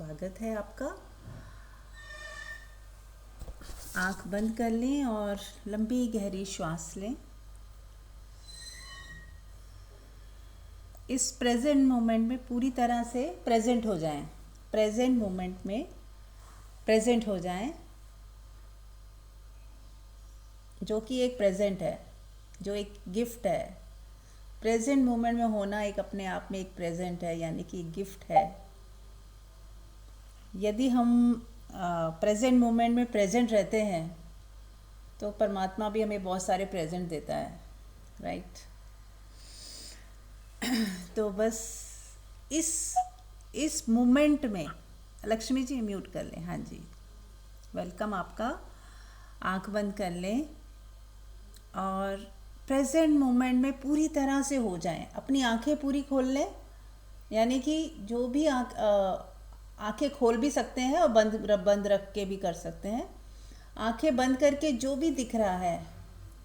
स्वागत है आपका। आंख बंद कर लें और लंबी गहरी श्वास लें। इस प्रेजेंट मोमेंट में पूरी तरह से प्रेजेंट हो जाएं। प्रेजेंट मोमेंट में प्रेजेंट हो जाएं, जो कि एक प्रेजेंट है, जो एक गिफ्ट है। प्रेजेंट मोमेंट में होना एक अपने आप में एक प्रेजेंट है, यानी कि एक गिफ्ट है। यदि हम प्रेजेंट मोमेंट में प्रेजेंट रहते हैं तो परमात्मा भी हमें बहुत सारे प्रेजेंट देता है, राइट। तो बस इस मोमेंट में, लक्ष्मी जी म्यूट कर लें। हाँ जी, वेलकम आपका। आंख बंद कर लें और प्रेजेंट मोमेंट में पूरी तरह से हो जाएं। अपनी आंखें पूरी खोल लें, यानी कि जो भी आंखें खोल भी सकते हैं और बंद रख के भी कर सकते हैं। आंखें बंद करके जो भी दिख रहा है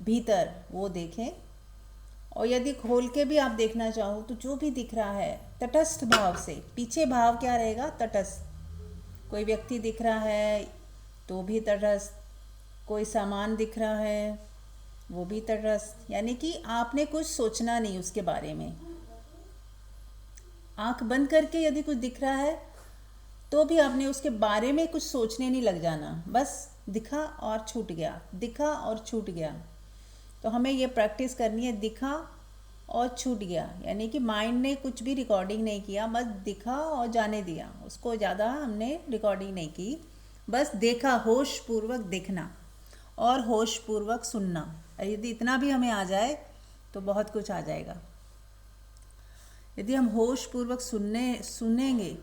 भीतर वो देखें, और यदि खोल के भी आप देखना चाहो तो जो भी दिख रहा है तटस्थ भाव से। पीछे भाव क्या रहेगा? तटस्थ। कोई व्यक्ति दिख रहा है तो भी तटस्थ, कोई सामान दिख रहा है वो भी तटस्थ, यानी कि आपने कुछ सोचना नहीं उसके बारे में। आंख बंद करके यदि कुछ दिख रहा है तो भी आपने उसके बारे में कुछ सोचने नहीं लग जाना, बस दिखा और छूट गया, दिखा और छूट गया। तो हमें ये प्रैक्टिस करनी है, दिखा और छूट गया, यानी कि माइंड ने कुछ भी रिकॉर्डिंग नहीं किया, बस दिखा और जाने दिया, उसको ज़्यादा हमने रिकॉर्डिंग नहीं की, बस देखा। होश पूर्वक देखना और होश पूर्वक सुनना। यदि इतना भी हमें आ जाए तो बहुत कुछ आ जाएगा। यदि हम होश पूर्वक सुनेंगे,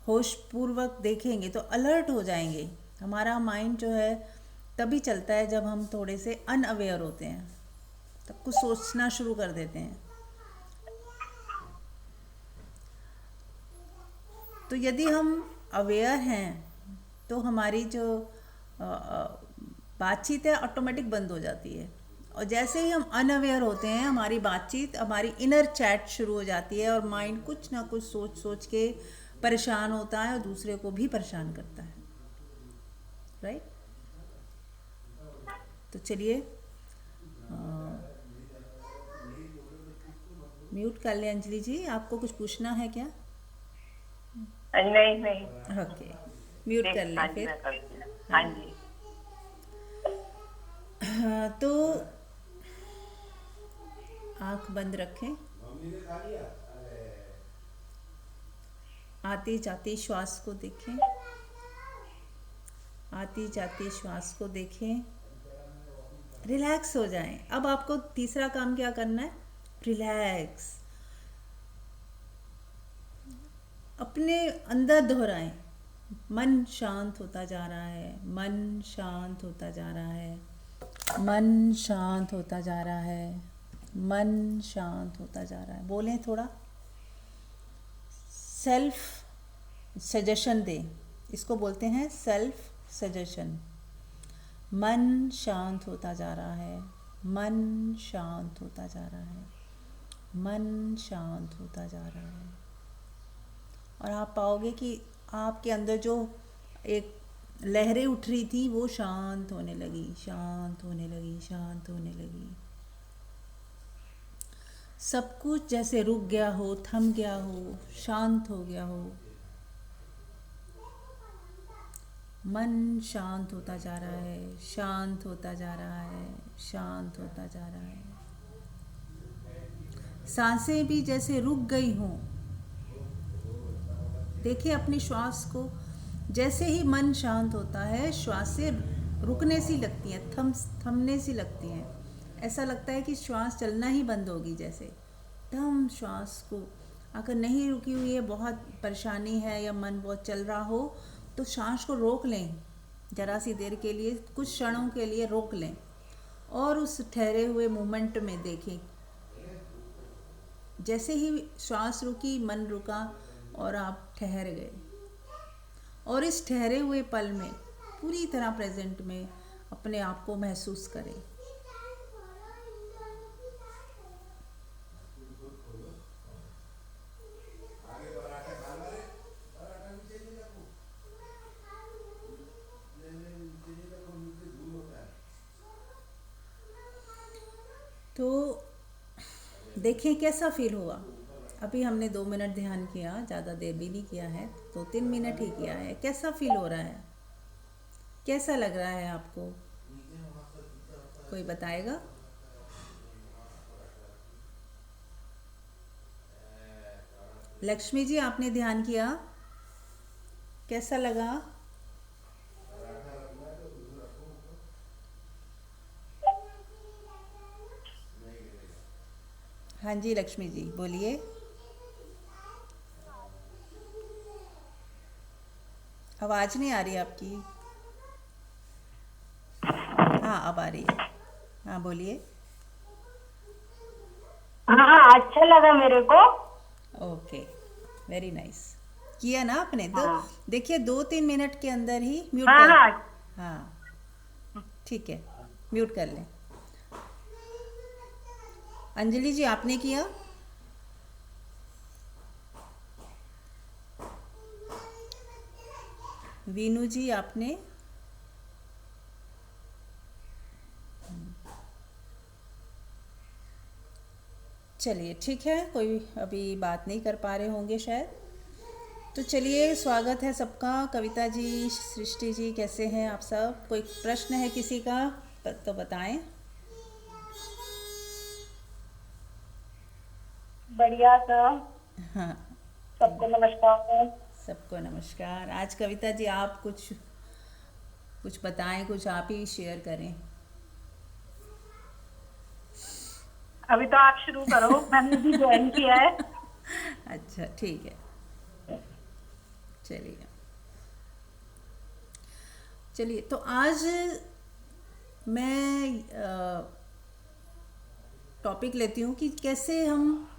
होश पूर्वक देखेंगे तो अलर्ट हो जाएंगे। हमारा माइंड जो है तभी चलता है जब हम थोड़े से अनअवेयर होते हैं, तब कुछ सोचना शुरू कर देते हैं। तो यदि हम अवेयर हैं तो हमारी जो बातचीत है ऑटोमेटिक बंद हो जाती है, और जैसे ही हम अनअवेयर होते हैं हमारी बातचीत, हमारी इनर चैट शुरू हो जाती है, और माइंड कुछ ना कुछ सोच सोच के परेशान होता है और दूसरे को भी परेशान करता है, राइट। तो चलिए म्यूट कर ले। अंजलि जी, आपको कुछ पूछना है क्या? नहीं नहीं, ओके, म्यूट कर हाँ लें जी, फिर। मैं करती हूँ। हाँ हाँ जी। जी। हाँ, तो आंख बंद रखें। आती जाती श्वास को देखें, आती जाती श्वास को देखें। रिलैक्स हो जाएं। अब आपको तीसरा काम क्या करना है? रिलैक्स। अपने अंदर दोहराएं, मन शांत होता जा रहा है, मन शांत होता जा रहा है, मन शांत होता जा रहा है, मन शांत होता जा रहा है। बोलें थोड़ा, सेल्फ सजेशन दें, इसको बोलते हैं सेल्फ सजेशन। मन शांत होता जा रहा है, मन शांत होता जा रहा है, मन शांत होता जा रहा है। और आप पाओगे कि आपके अंदर जो एक लहरें उठ रही थी वो शांत होने लगी, शांत होने लगी, शांत होने लगी। सब कुछ जैसे रुक गया हो, थम गया हो, शांत हो गया हो। मन शांत होता जा रहा है, शांत होता जा रहा है, शांत होता जा रहा है। सांसें भी जैसे रुक गई हों। देखिए अपनी श्वास को, जैसे ही मन शांत होता है श्वासें रुकने सी लगती हैं, थमने सी लगती हैं। ऐसा लगता है कि श्वास चलना ही बंद होगी, जैसे थम श्वास को। अगर नहीं रुकी हुई है, बहुत परेशानी है या मन बहुत चल रहा हो, तो सांस को रोक लें जरा सी देर के लिए, कुछ क्षणों के लिए रोक लें और उस ठहरे हुए मोमेंट में देखें। जैसे ही श्वास रुकी, मन रुका और आप ठहर गए, और इस ठहरे हुए पल में पूरी तरह प्रेजेंट में अपने आप को महसूस करें। तो देखें कैसा फील हुआ। अभी हमने 2 मिनट ध्यान किया, ज़्यादा देर भी नहीं किया है, 2-3 मिनट ही किया है। कैसा फील हो रहा है, कैसा लग रहा है आपको, कोई बताएगा? लक्ष्मी जी, आपने ध्यान किया, कैसा लगा? हाँ जी लक्ष्मी जी बोलिए। आवाज़ नहीं आ रही आपकी। हाँ अब आ रही है, हाँ बोलिए। हाँ, अच्छा लगा मेरे को। Okay, very nice. किया ना आपने तो। हाँ देखिए 2-3 मिनट के अंदर ही म्यूट हाँ कर। हाँ। हाँ ठीक है, म्यूट कर लें। अंजलि जी आपने किया? वीनू जी आपने? चलिए ठीक है, कोई अभी बात नहीं कर पा रहे होंगे शायद। तो चलिए, स्वागत है सबका। कविता जी, सृष्टि जी, कैसे हैं आप सब? कोई प्रश्न है किसी का तो बताएं। बढ़िया सा। हाँ, सबको नमस्कार। सबको नमस्कार। आज कविता जी आप कुछ कुछ बताएं, कुछ आप ही शेयर करें। अभी तो आप शुरू करो, मैंने भी ज्वाइन किया है। अच्छा ठीक है, चलिए चलिए। तो आज मैं टॉपिक लेती हूँ कि कैसे हम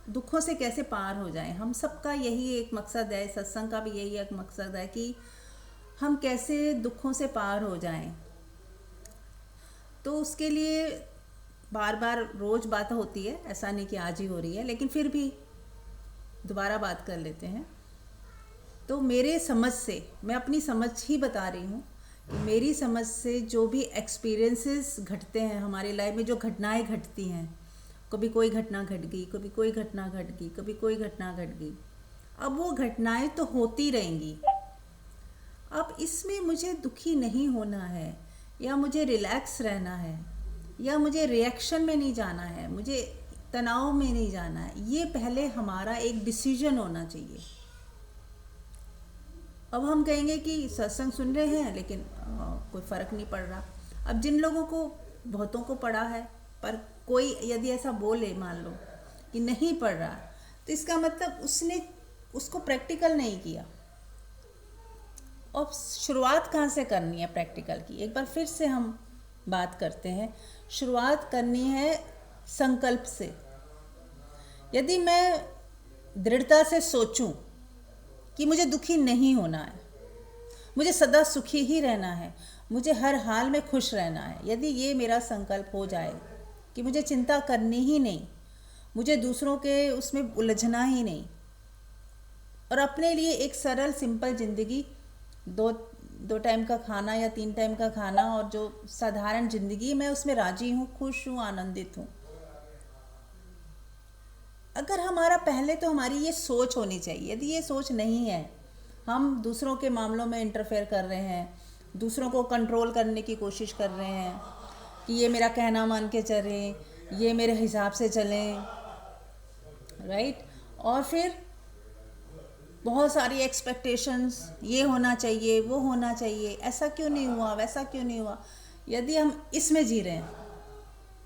दुखों से कैसे पार हो जाएं। हम सबका यही एक मकसद है, सत्संग का भी यही एक मकसद है कि हम कैसे दुखों से पार हो जाएं। तो उसके लिए बार बार रोज़ बात होती है, ऐसा नहीं कि आज ही हो रही है, लेकिन फिर भी दोबारा बात कर लेते हैं। तो मेरे समझ से, मैं अपनी समझ ही बता रही हूँ कि मेरी समझ से जो भी एक्सपीरियंसेस घटते हैं हमारी लाइफ में, जो घटनाएं घटती हैं, कभी कोई घटना घट गई, कभी कोई घटना घट गई, कभी कोई घटना घट गई, अब वो घटनाएं तो होती रहेंगी। अब इसमें मुझे दुखी नहीं होना है, या मुझे रिलैक्स रहना है, या मुझे रिएक्शन में नहीं जाना है, मुझे तनाव में नहीं जाना है। ये पहले हमारा एक डिसीजन होना चाहिए। अब हम कहेंगे कि सत्संग सुन रहे हैं लेकिन कोई फ़र्क नहीं पड़ रहा। अब जिन लोगों को, बहुतों को पड़ा है, पर कोई यदि ऐसा बोले, मान लो कि नहीं पड़ रहा, तो इसका मतलब उसने उसको प्रैक्टिकल नहीं किया। अब शुरुआत कहाँ से करनी है प्रैक्टिकल की? एक बार फिर से हम बात करते हैं। शुरुआत करनी है संकल्प से। यदि मैं दृढ़ता से सोचूं कि मुझे दुखी नहीं होना है, मुझे सदा सुखी ही रहना है, मुझे हर हाल में खुश रहना है, यदि ये मेरा संकल्प हो जाए कि मुझे चिंता करनी ही नहीं, मुझे दूसरों के उसमें उलझना ही नहीं, और अपने लिए एक सरल सिंपल ज़िंदगी, दो दो टाइम का खाना या 3 टाइम का खाना, और जो साधारण ज़िंदगी, मैं उसमें राजी हूँ, खुश हूँ, आनंदित हूँ। अगर हमारा पहले तो हमारी ये सोच होनी चाहिए। यदि ये सोच नहीं है, हम दूसरों के मामलों में इंटरफेयर कर रहे हैं, दूसरों को कंट्रोल करने की कोशिश कर रहे हैं कि ये मेरा कहना मान के चलें, ये मेरे हिसाब से चलें, राइट। और फिर बहुत सारी एक्सपेक्टेशंस, ये होना चाहिए, वो होना चाहिए, ऐसा क्यों नहीं हुआ, वैसा क्यों नहीं हुआ। यदि हम इसमें जी रहे हैं,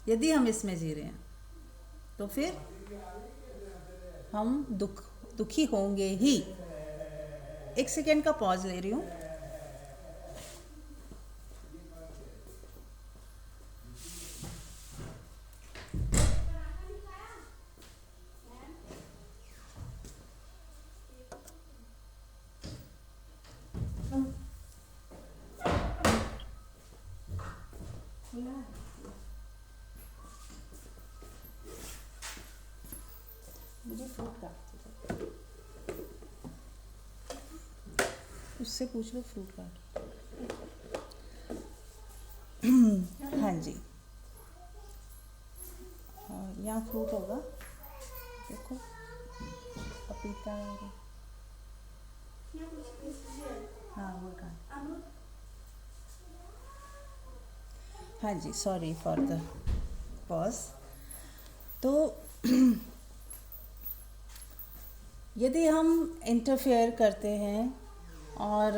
यदि हम इसमें जी रहे हैं, तो फिर हम दुखी होंगे ही। 1 सेकेंड का पॉज ले रही हूँ। मुझे फ्रूट काट, उससे पूछ लो फ्रूट काट। हाँ जी, फ्रूट होगा, देखो पपीता है। हाँ वो कहा, हाँ जी, सॉरी फॉर द पॉज। तो यदि हम इंटरफेयर करते हैं और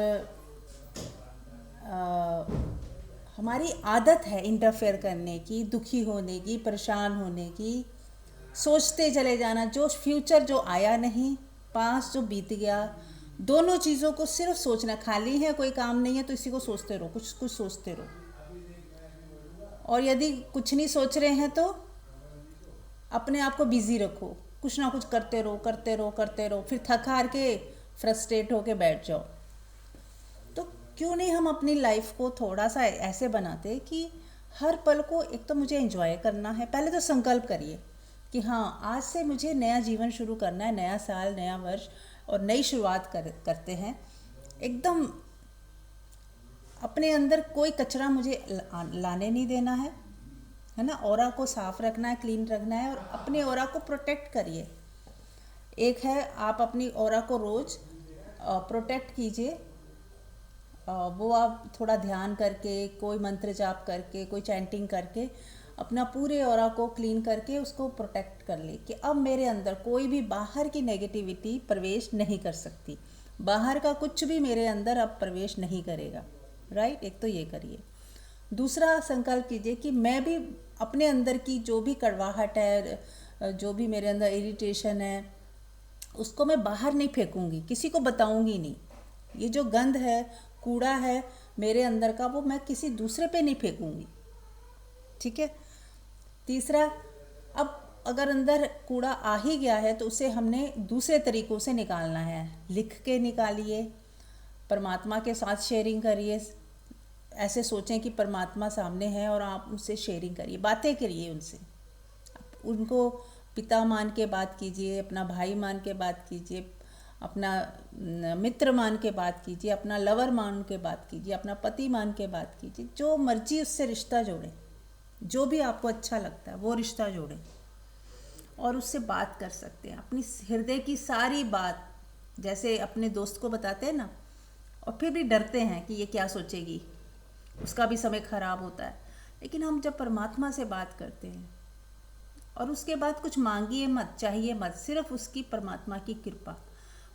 हमारी आदत है इंटरफेयर करने की, दुखी होने की, परेशान होने की, सोचते चले जाना, जो फ्यूचर जो आया नहीं, पास्ट जो बीत गया, दोनों चीज़ों को सिर्फ सोचना, खाली है कोई काम नहीं है तो इसी को सोचते रहो, कुछ कुछ सोचते रहो। और यदि कुछ नहीं सोच रहे हैं तो अपने आप को बिजी रखो, कुछ ना कुछ करते रहो करते रहो करते रहो, फिर थक हार के फ्रस्ट्रेट होके बैठ जाओ। तो क्यों नहीं हम अपनी लाइफ को थोड़ा सा ऐसे बनाते कि हर पल को, एक तो मुझे एंजॉय करना है, पहले तो संकल्प करिए कि हाँ आज से मुझे नया जीवन शुरू करना है, नया साल, नया वर्ष और नई शुरुआत करते हैं। एकदम अपने अंदर कोई कचरा मुझे लाने नहीं देना है ना। ऑरा को साफ रखना है, क्लीन रखना है और अपने ऑरा को प्रोटेक्ट करिए। एक है आप अपनी ऑरा को रोज़ प्रोटेक्ट कीजिए, वो आप थोड़ा ध्यान करके, कोई मंत्र जाप करके, कोई चैंटिंग करके अपना पूरे ऑरा को क्लीन करके उसको प्रोटेक्ट कर ले कि अब मेरे अंदर कोई भी बाहर की नेगेटिविटी प्रवेश नहीं कर सकती, बाहर का कुछ भी मेरे अंदर अब प्रवेश नहीं करेगा। राइट, एक तो ये करिए। दूसरा संकल्प कीजिए कि मैं भी अपने अंदर की जो भी कड़वाहट है, जो भी मेरे अंदर इरिटेशन है, उसको मैं बाहर नहीं फेंकूंगी, किसी को बताऊंगी नहीं। ये जो गंध है, कूड़ा है मेरे अंदर का, वो मैं किसी दूसरे पे नहीं फेंकूंगी। ठीक है। तीसरा, अब अगर अंदर कूड़ा आ ही गया है तो उसे हमने दूसरे तरीक़ों से निकालना है। लिख के निकालिए, परमात्मा के साथ शेयरिंग करिए। ऐसे सोचें कि परमात्मा सामने है और आप उनसे शेयरिंग करिए, बातें करिए उनसे। उनको पिता मान के बात कीजिए, अपना भाई मान के बात कीजिए, अपना मित्र मान के बात कीजिए, अपना लवर मान के बात कीजिए, अपना पति मान के बात कीजिए। जो मर्जी उससे रिश्ता जोड़ें, जो भी आपको अच्छा लगता है वो रिश्ता जोड़ें और उससे बात कर सकते हैं अपनी हृदय की सारी बात, जैसे अपने दोस्त को बताते हैं ना, और फिर भी डरते हैं कि ये क्या सोचेगी, उसका भी समय खराब होता है। लेकिन हम जब परमात्मा से बात करते हैं और उसके बाद कुछ मांगिए मत, चाहिए मत, सिर्फ उसकी परमात्मा की कृपा,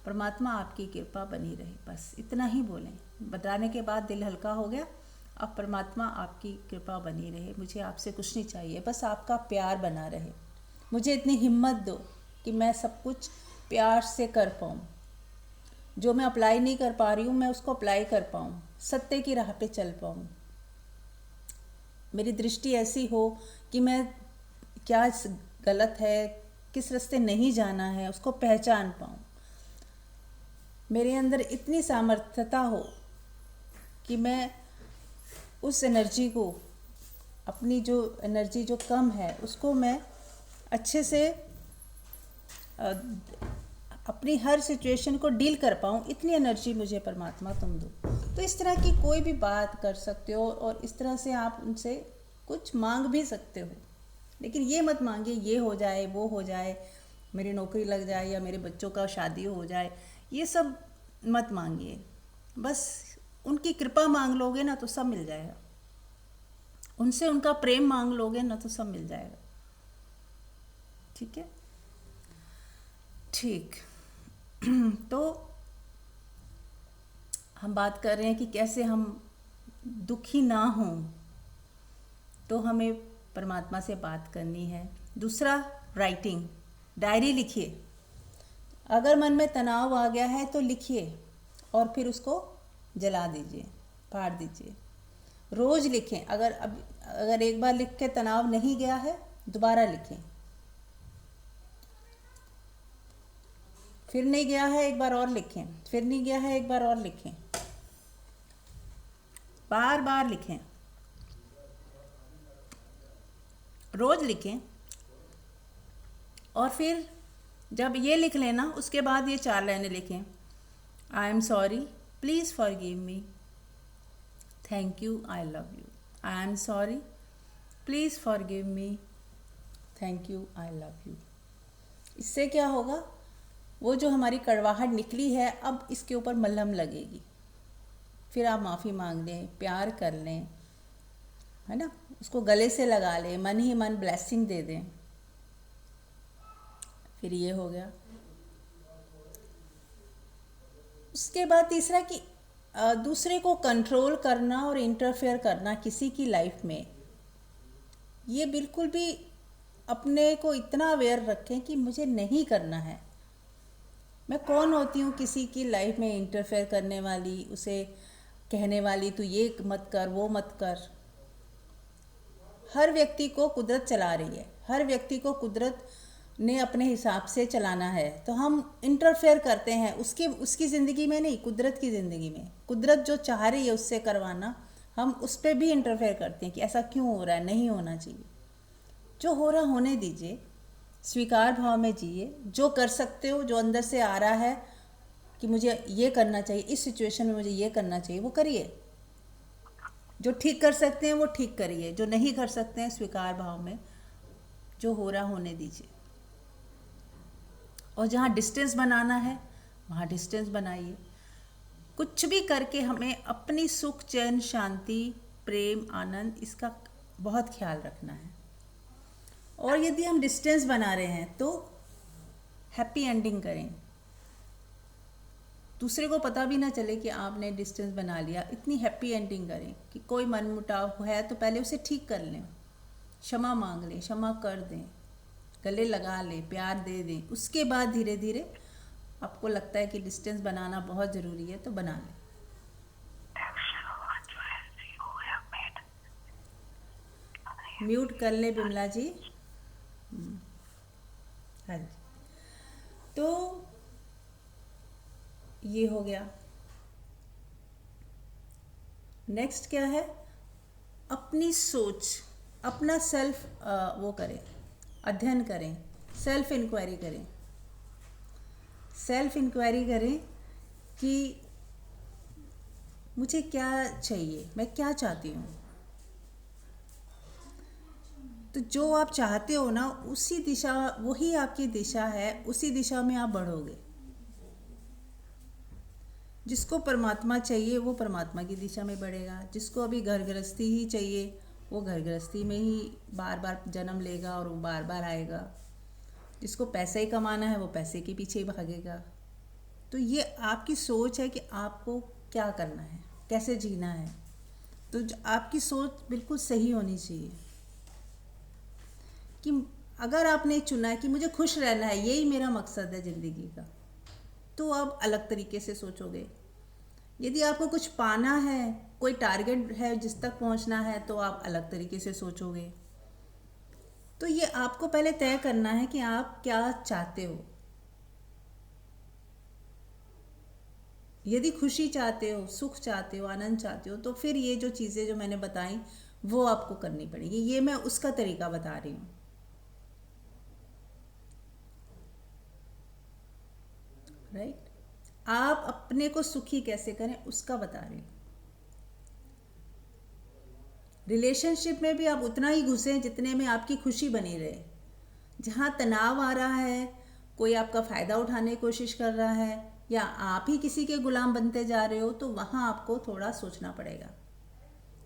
परमात्मा आपकी कृपा बनी रहे, बस इतना ही बोलें। बताने के बाद दिल हल्का हो गया। अब परमात्मा आपकी कृपा बनी रहे, मुझे आपसे कुछ नहीं चाहिए, बस आपका प्यार बना रहे। मुझे इतनी हिम्मत दो कि मैं सब कुछ प्यार से कर पाऊँ, जो मैं अप्लाई नहीं कर पा रही हूँ मैं उसको अप्लाई कर पाऊँ, सत्य की राह पे चल पाऊँ। मेरी दृष्टि ऐसी हो कि मैं क्या गलत है, किस रास्ते नहीं जाना है, उसको पहचान पाऊँ। मेरे अंदर इतनी सामर्थ्यता हो कि मैं उस एनर्जी को, अपनी जो एनर्जी जो कम है उसको मैं अच्छे से अपनी हर सिचुएशन को डील कर पाऊँ, इतनी एनर्जी मुझे परमात्मा तुम दो। तो इस तरह की कोई भी बात कर सकते हो और इस तरह से आप उनसे कुछ मांग भी सकते हो। लेकिन ये मत मांगिए ये हो जाए, वो हो जाए, मेरी नौकरी लग जाए या मेरे बच्चों का शादी हो जाए, ये सब मत मांगिए। बस उनकी कृपा मांग लोगे ना तो सब मिल जाएगा, उनसे उनका प्रेम मांग लोगे ना तो सब मिल जाएगा। ठीक है, ठीक। तो हम बात कर रहे हैं कि कैसे हम दुखी ना हों, तो हमें परमात्मा से बात करनी है। दूसरा, राइटिंग, डायरी लिखिए। अगर मन में तनाव आ गया है तो लिखिए और फिर उसको जला दीजिए, फाड़ दीजिए। रोज़ लिखें। अगर एक बार लिख के तनाव नहीं गया है दोबारा लिखें, फिर नहीं गया है एक बार और लिखें, फिर नहीं गया है एक बार और लिखें, बार बार लिखें, रोज़ लिखें। और फिर जब ये लिख लेना उसके बाद ये 4 लाइनें लिखें। I am sorry, please forgive me, thank you, I love you. I am sorry, please forgive me, thank you, I love you. इससे क्या होगा, वो जो हमारी कड़वाहट निकली है अब इसके ऊपर मलहम लगेगी। फिर आप माफ़ी मांग लें, प्यार कर लें, है ना, उसको गले से लगा लें, मन ही मन ब्लेसिंग दे दें। फिर ये हो गया। उसके बाद तीसरा कि दूसरे को कंट्रोल करना और इंटरफेयर करना किसी की लाइफ में, ये बिल्कुल भी अपने को इतना अवेयर रखें कि मुझे नहीं करना है। मैं कौन होती हूँ किसी की लाइफ में इंटरफेयर करने वाली, उसे कहने वाली तू ये मत कर, वो मत कर। हर व्यक्ति को कुदरत चला रही है, हर व्यक्ति को कुदरत ने अपने हिसाब से चलाना है। तो हम इंटरफेयर करते हैं उसकी ज़िंदगी में नहीं, कुदरत की ज़िंदगी में। कुदरत जो चाह रही है उससे करवाना, हम उस पर भी इंटरफेयर करते हैं कि ऐसा क्यों हो रहा है, नहीं होना चाहिए। जो हो रहा होने दीजिए, स्वीकार भाव में जिए। जो कर सकते हो, जो अंदर से आ रहा है कि मुझे ये करना चाहिए, इस सिचुएशन में मुझे ये करना चाहिए, वो करिए। जो ठीक कर सकते हैं वो ठीक करिए, जो नहीं कर सकते हैं स्वीकार भाव में जो हो रहा होने दीजिए। और जहाँ डिस्टेंस बनाना है वहाँ डिस्टेंस बनाइए। कुछ भी करके हमें अपनी सुख, चैन, शांति, प्रेम, आनंद, इसका बहुत ख्याल रखना है। और यदि हम डिस्टेंस बना रहे हैं तो हैप्पी एंडिंग करें, दूसरे को पता भी ना चले कि आपने डिस्टेंस बना लिया। इतनी हैप्पी एंडिंग करें कि कोई मनमुटाव है तो पहले उसे ठीक कर लें, क्षमा मांग लें, क्षमा कर दें, गले लगा लें, प्यार दे दें। उसके बाद धीरे धीरे आपको लगता है कि डिस्टेंस बनाना बहुत ज़रूरी है तो बना लें। म्यूट कर ले बिमला जी। हाँ जी, तो ये हो गया। नेक्स्ट क्या है, अपनी सोच, अपना सेल्फ वो करें, अध्ययन करें, सेल्फ इंक्वायरी करें। सेल्फ इंक्वायरी करें कि मुझे क्या चाहिए, मैं क्या चाहती हूँ। तो जो आप चाहते हो ना, उसी दिशा, वही आपकी दिशा है, उसी दिशा में आप बढ़ोगे। जिसको परमात्मा चाहिए वो परमात्मा की दिशा में बढ़ेगा। जिसको अभी घर गृहस्थी ही चाहिए वो घर गृहस्थी में ही बार बार जन्म लेगा और वो बार बार आएगा। जिसको पैसा ही कमाना है वो पैसे के पीछे ही भागेगा। तो ये आपकी सोच है कि आपको क्या करना है, कैसे जीना है। तो आपकी सोच बिल्कुल सही होनी चाहिए कि अगर आपने चुना है कि मुझे खुश रहना है, यही मेरा मकसद है ज़िंदगी का, तो आप अलग तरीके से सोचोगे। यदि आपको कुछ पाना है, कोई टारगेट है जिस तक पहुंचना है, तो आप अलग तरीके से सोचोगे। तो ये आपको पहले तय करना है कि आप क्या चाहते हो। यदि खुशी चाहते हो, सुख चाहते हो, आनंद चाहते हो, तो फिर ये जो चीज़ें जो मैंने बताई वो आपको करनी पड़ेगी। ये मैं उसका तरीका बता रही हूँ। राइट, आप अपने को सुखी कैसे करें उसका बता रही हूँ। रिलेशनशिप में भी आप उतना ही घुसें जितने में आपकी खुशी बनी रहे। जहाँ तनाव आ रहा है, कोई आपका फ़ायदा उठाने की कोशिश कर रहा है या आप ही किसी के गुलाम बनते जा रहे हो, तो वहाँ आपको थोड़ा सोचना पड़ेगा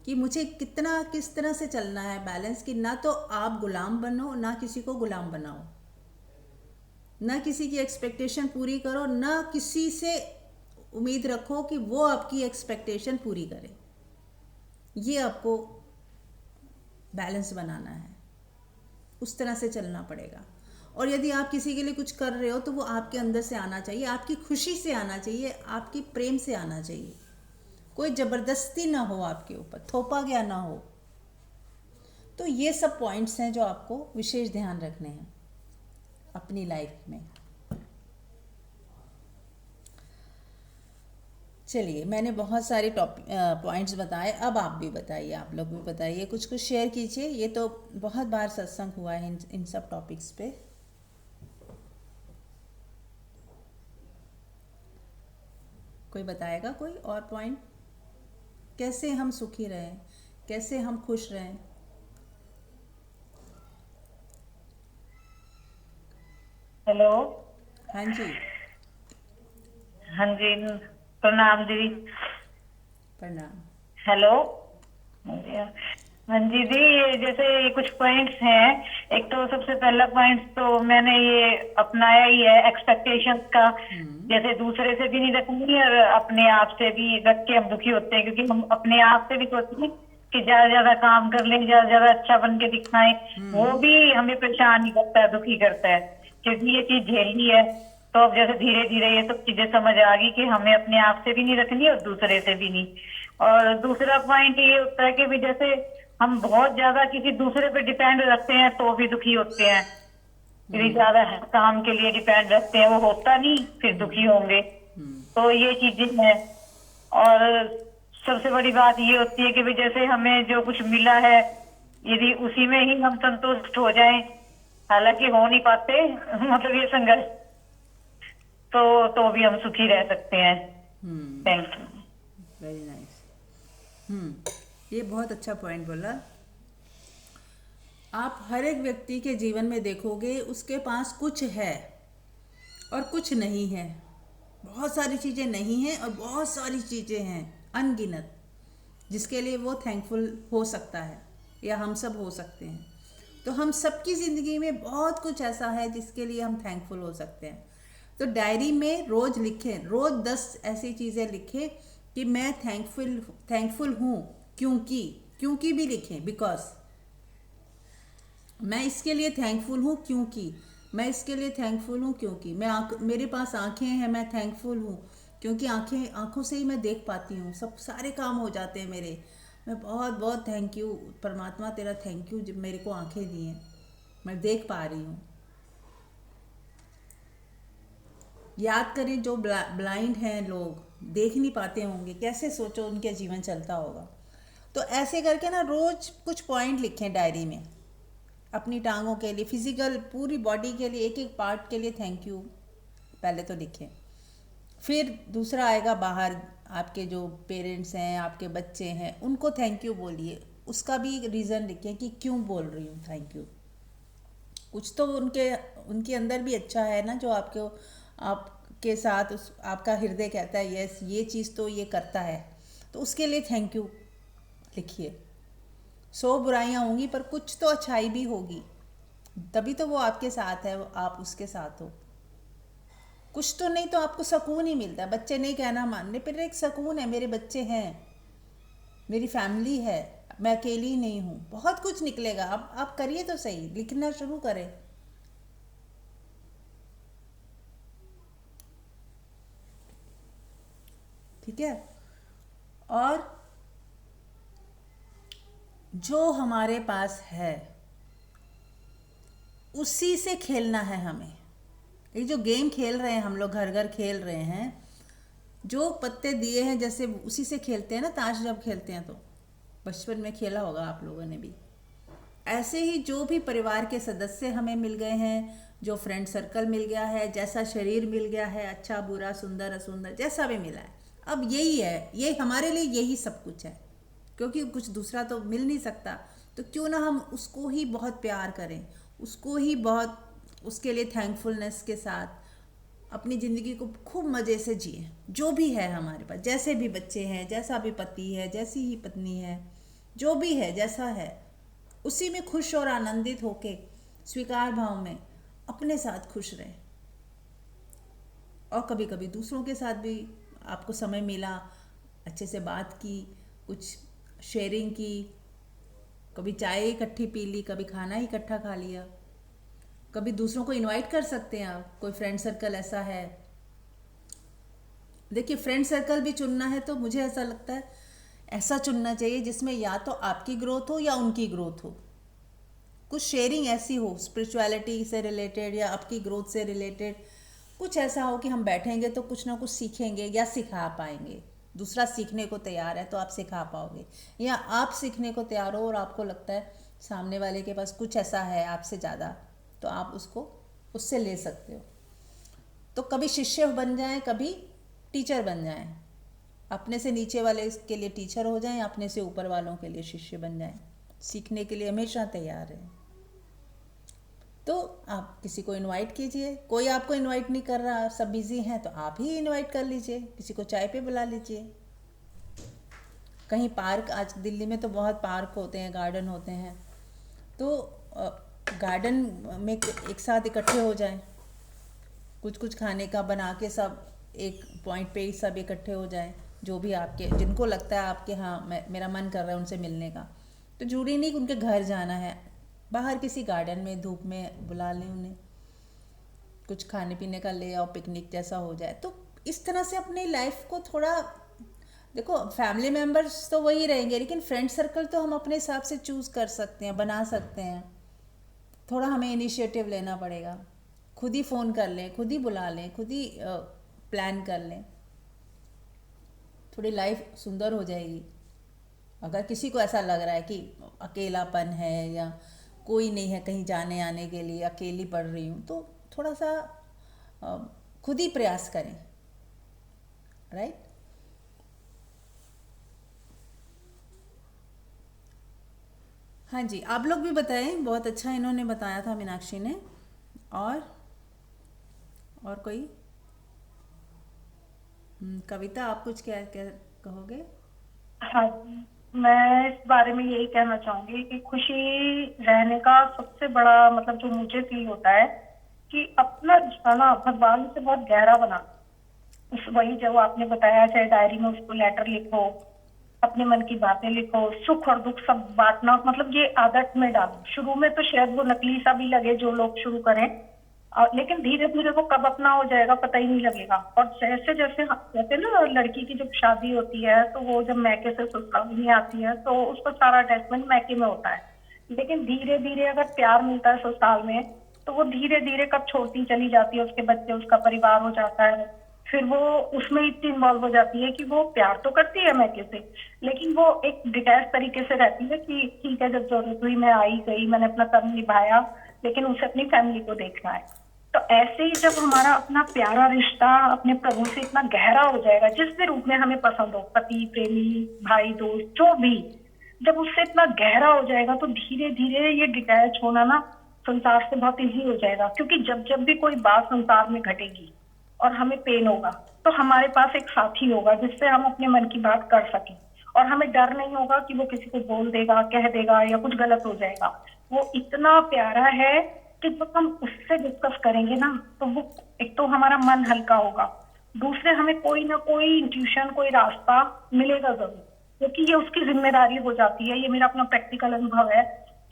कि मुझे कितना, किस तरह से चलना है बैलेंस, कि ना तो आप गुलाम बनो, ना किसी को गुलाम बनाओ, ना किसी की एक्सपेक्टेशन पूरी करो, ना किसी से उम्मीद रखो कि वो आपकी एक्सपेक्टेशन पूरी करे। ये आपको बैलेंस बनाना है, उस तरह से चलना पड़ेगा। और यदि आप किसी के लिए कुछ कर रहे हो तो वो आपके अंदर से आना चाहिए, आपकी खुशी से आना चाहिए, आपकी प्रेम से आना चाहिए। कोई ज़बरदस्ती ना हो आपके ऊपर, थोपा गया ना हो। तो ये सब पॉइंट्स हैं जो आपको विशेष ध्यान रखने हैं अपनी लाइफ में। चलिए, मैंने बहुत सारे पॉइंट्स बताए, अब आप भी बताइए, आप लोग भी बताइए, कुछ कुछ शेयर कीजिए। ये तो बहुत बार सत्संग हुआ है इन सब टॉपिक्स पे। कोई बताएगा कोई और पॉइंट, कैसे हम सुखी रहें, कैसे हम खुश रहें। हेलो। हाँ जी। हाँ जी, प्रणाम दीदी। प्रणाम। हेलो। हाँ जी दी, ये जैसे ये कुछ पॉइंट्स हैं। एक तो सबसे पहला पॉइंट तो मैंने ये अपनाया ही है, एक्सपेक्टेशंस का। हम्म। जैसे दूसरे से भी नहीं रखनी और अपने आप से भी रख के हम दुखी होते हैं, क्योंकि हम अपने आप से भी सोचते हैं कि ज्यादा ज्यादा काम कर लें, ज्यादा ज्यादा अच्छा बन के दिखाएं। वो हम्म। भी हमें परेशान ही करता है, दुखी करता है, क्योंकि ये चीज झेलनी है। तो अब जैसे धीरे धीरे ये सब चीजें समझ आ गई कि हमें अपने आप से भी नहीं रखनी और दूसरे से भी नहीं। और दूसरा पॉइंट ये होता है कि भी जैसे हम बहुत ज्यादा किसी दूसरे पे डिपेंड रखते हैं तो भी दुखी होते हैं। यदि हम्म। ज्यादा काम के लिए डिपेंड रखते हैं, वो होता नहीं, फिर दुखी होंगे। हम्म। तो ये चीजें हैं। और सबसे बड़ी बात ये होती है कि भी जैसे हमें जो कुछ मिला है, यदि उसी में ही हम संतुष्ट हो जाएं, हालांकि हो नहीं पाते मतलब ये संघर्ष, तो भी हम सुखी रह सकते हैं। हम्म। Thank you. Very nice. हम्म। ये बहुत अच्छा पॉइंट बोला। आप हर एक व्यक्ति के जीवन में देखोगे उसके पास कुछ है और कुछ नहीं है। बहुत सारी चीज़ें नहीं हैं और बहुत सारी चीज़ें हैं, अनगिनत, जिसके लिए वो थैंकफुल हो सकता है या हम सब हो सकते हैं। तो हम सबकी ज़िंदगी में बहुत कुछ ऐसा है जिसके लिए हम थैंकफुल हो सकते हैं। तो डायरी में रोज़ लिखें, रोज़ 10 ऐसी चीज़ें लिखें कि मैं थैंकफुल हूँ, क्योंकि, क्योंकि भी लिखें, बिकॉज मैं इसके लिए थैंकफुल हूँ, क्योंकि मैं इसके लिए थैंकफुल हूँ, क्योंकि मेरे पास आंखें हैं, मैं थैंकफुल हूँ क्योंकि आंखों से ही मैं देख पाती हूँ, सब सारे काम हो जाते हैं मेरे। मैं बहुत बहुत थैंक यू परमात्मा, तेरा थैंक यू जब मेरे को आंखें दी हैं, मैं देख पा रही हूँ। याद करें जो ब्लाइंड हैं लोग, देख नहीं पाते होंगे, कैसे सोचो उनके जीवन चलता होगा। तो ऐसे करके ना रोज कुछ पॉइंट लिखें डायरी में, अपनी टांगों के लिए, फिजिकल पूरी बॉडी के लिए, एक एक पार्ट के लिए थैंक यू पहले तो लिखें। फिर दूसरा आएगा बाहर, आपके जो पेरेंट्स हैं, आपके बच्चे हैं, उनको थैंक यू बोलिए, उसका भी रीज़न लिखें कि क्यों बोल रही हूँ थैंक यू। कुछ तो उनके अंदर भी अच्छा है ना, जो आपके साथ आपका हृदय कहता है यस ये चीज़ तो ये करता है, तो उसके लिए थैंक यू लिखिए। 100 बुराइयां होंगी पर कुछ तो अच्छाई भी होगी, तभी तो वो आपके साथ है, आप उसके साथ हो। कुछ तो नहीं तो आपको सुकून ही मिलता है। बच्चे नहीं कहना मानने पर एक सुकून है, मेरे बच्चे हैं, मेरी फैमिली है, मैं अकेली नहीं हूँ, बहुत कुछ निकलेगा। आप करिए तो सही, लिखना शुरू करें। ठीक है। और जो हमारे पास है उसी से खेलना है हमें। ये जो गेम खेल रहे हैं हम लोग, घर घर खेल रहे हैं, जो पत्ते दिए हैं जैसे उसी से खेलते हैं ना, ताश जब खेलते हैं तो बचपन में खेला होगा आप लोगों ने भी। ऐसे ही जो भी परिवार के सदस्य हमें मिल गए हैं, जो फ्रेंड सर्कल मिल गया है, जैसा शरीर मिल गया है, अच्छा बुरा सुंदर असुंदर जैसा भी मिला है, अब यही है, ये हमारे लिए यही सब कुछ है, क्योंकि कुछ दूसरा तो मिल नहीं सकता। तो क्यों ना हम उसको ही बहुत प्यार करें, उसको ही बहुत, उसके लिए थैंकफुलनेस के साथ अपनी ज़िंदगी को खूब मज़े से जिए। जो भी है हमारे पास, जैसे भी बच्चे हैं, जैसा भी पति है, जैसी ही पत्नी है, जो भी है जैसा है, उसी में खुश और आनंदित होके स्वीकार भाव में अपने साथ खुश रहें। और कभी कभी दूसरों के साथ भी आपको समय मिला, अच्छे से बात की, कुछ शेयरिंग की, कभी चाय इकट्ठी पी ली, कभी खाना ही इकट्ठा खा लिया, कभी दूसरों को इनवाइट कर सकते हैं आप, कोई फ्रेंड सर्कल ऐसा है। देखिए फ्रेंड सर्कल भी चुनना है तो मुझे ऐसा लगता है ऐसा चुनना चाहिए जिसमें या तो आपकी ग्रोथ हो या उनकी ग्रोथ हो, कुछ शेयरिंग ऐसी हो स्पिरिचुअलिटी से रिलेटेड या आपकी ग्रोथ से रिलेटेड, कुछ ऐसा हो कि हम बैठेंगे तो कुछ ना कुछ सीखेंगे या सिखा पाएंगे। दूसरा सीखने को तैयार है तो आप सिखा पाओगे, या आप सीखने को तैयार हो और आपको लगता है सामने वाले के पास कुछ ऐसा है आपसे ज़्यादा, तो आप उसको उससे ले सकते हो। तो कभी शिष्य बन जाएं, कभी टीचर बन जाएं, अपने से नीचे वाले के लिए टीचर हो जाएं, अपने से ऊपर वालों के लिए शिष्य बन जाएं। सीखने के लिए हमेशा तैयार है। तो आप किसी को इनवाइट कीजिए, कोई आपको इनवाइट नहीं कर रहा, सब बिजी हैं, तो आप ही इनवाइट कर लीजिए, किसी को चाय पे बुला लीजिए। कहीं पार्क, आज दिल्ली में तो बहुत पार्क होते हैं, गार्डन होते हैं, तो गार्डन में एक साथ इकट्ठे हो जाएं, कुछ कुछ खाने का बना के सब एक पॉइंट पे ही सब इकट्ठे हो जाएं, जो भी आपके, जिनको लगता है आपके, हाँ मेरा मन कर रहा है उनसे मिलने का, तो जरूरी नहीं कि उनके घर जाना है, बाहर किसी गार्डन में धूप में बुला लें उन्हें, कुछ खाने पीने का ले आओ, पिकनिक जैसा हो जाए। तो इस तरह से अपनी लाइफ को थोड़ा, देखो फैमिली मेम्बर्स तो वही रहेंगे, लेकिन फ्रेंड सर्कल तो हम अपने हिसाब से चूज़ कर सकते हैं, बना सकते हैं। थोड़ा हमें इनिशिएटिव लेना पड़ेगा, खुद ही फ़ोन कर लें, खुद ही बुला लें, खुद ही प्लान कर लें, थोड़ी लाइफ सुंदर हो जाएगी। अगर किसी को ऐसा लग रहा है कि अकेलापन है या कोई नहीं है कहीं जाने आने के लिए, अकेली पड़ रही हूँ, तो थोड़ा सा अ, खुद ही प्रयास करें, राइट। हाँ जी, आप लोग भी बताएं, बहुत अच्छा इन्होंने बताया था मीनाक्षी ने। और कोई कविता, आप कुछ क्या क्या कहोगे? हाँ जी, मैं इस बारे में यही कहना चाहूंगी कि खुशी रहने का सबसे बड़ा मतलब जो मुझे फील होता है कि अपना रिश्ता ना भगवान से बहुत गहरा बना। उस वही जो आपने बताया, चाहे डायरी में उसको लेटर लिखो, अपने मन की बातें लिखो, सुख और दुख सब बांटना, मतलब ये आदत में डालो। शुरू में तो शायद वो नकली सा भी लगे जो लोग शुरू करें, लेकिन धीरे धीरे वो कब अपना हो जाएगा पता ही नहीं लगेगा। और जैसे जैसे जैसे ना लड़की की जब शादी होती है तो वो जब मैके से ससुराल में आती है तो उसका सारा अटैचमेंट मैके में होता है, लेकिन धीरे धीरे अगर प्यार मिलता है ससुराल में तो वो धीरे धीरे कब छोड़ती चली जाती है, उसके बच्चे, उसका परिवार हो जाता है, फिर वो उसमें इतनी इन्वॉल्व हो जाती है कि वो प्यार तो करती है मैके से, लेकिन वो एक डिटैच तरीके से रहती है कि ठीक है जब जरूरत हुई मैं आई गई, मैंने अपना कर्म निभाया, लेकिन उसे अपनी फैमिली को देखना है। तो ऐसे ही जब हमारा अपना प्यारा रिश्ता अपने प्रभु से इतना गहरा हो जाएगा, जिस भी रूप में हमें पसंद हो, पति, प्रेमी, भाई, दोस्त, जो भी, जब उससे इतना गहरा हो जाएगा तो धीरे धीरे ये डिटैच होना ना संसार से बहुत इजी हो जाएगा। क्योंकि जब जब भी कोई बात संसार में घटेगी और हमें पेन होगा तो हमारे पास एक साथी होगा जिससे हम अपने मन की बात कर सकें, और हमें डर नहीं होगा कि वो किसी को बोल देगा, कह देगा या कुछ गलत हो जाएगा। वो इतना प्यारा है कि जब हम उससे डिस्कस करेंगे ना तो वो एक तो हमारा मन हल्का होगा, दूसरे हमें कोई ना कोई इंट्यूशन, कोई रास्ता मिलेगा जरूर, क्योंकि ये उसकी जिम्मेदारी हो जाती है। ये मेरा अपना प्रैक्टिकल अनुभव है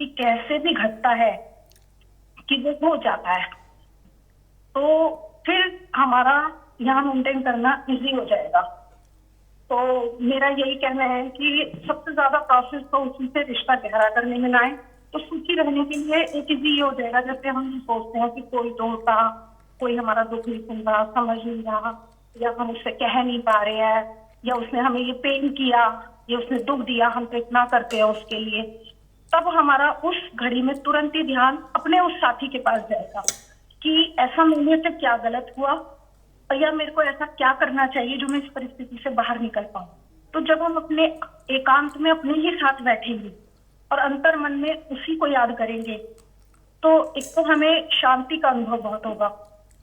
कि कैसे भी घटता है कि वो हो जाता है, तो फिर हमारा यहाँ मेंटेन करना इजी हो जाएगा। तो मेरा यही कहना है कि सबसे ज्यादा प्रोसेस तो उसी से रिश्ता गहरा करने में लाए तो सुखी रहने के लिए एक इजी हो जाएगा। जैसे हम ये सोचते हैं कि कोई तो होता, कोई हमारा दुख नहीं सुन रहा, समझ नहीं रहा, या हम उससे कह नहीं पा रहे हैं, या उसने हमें ये पेन किया, या उसने दुख दिया, हम तो इतना करते हैं उसके लिए, तब हमारा उस घड़ी में तुरंत ही ध्यान अपने उस साथी के पास जाएगा कि ऐसा मेरे से क्या गलत हुआ, या मेरे को ऐसा क्या करना चाहिए जो मैं इस परिस्थिति से बाहर निकल पाऊं। तो जब हम अपने एकांत में अपने ही साथ बैठेंगे और अंतर मन में उसी को याद करेंगे तो एक तो हमें शांति का अनुभव बहुत होगा,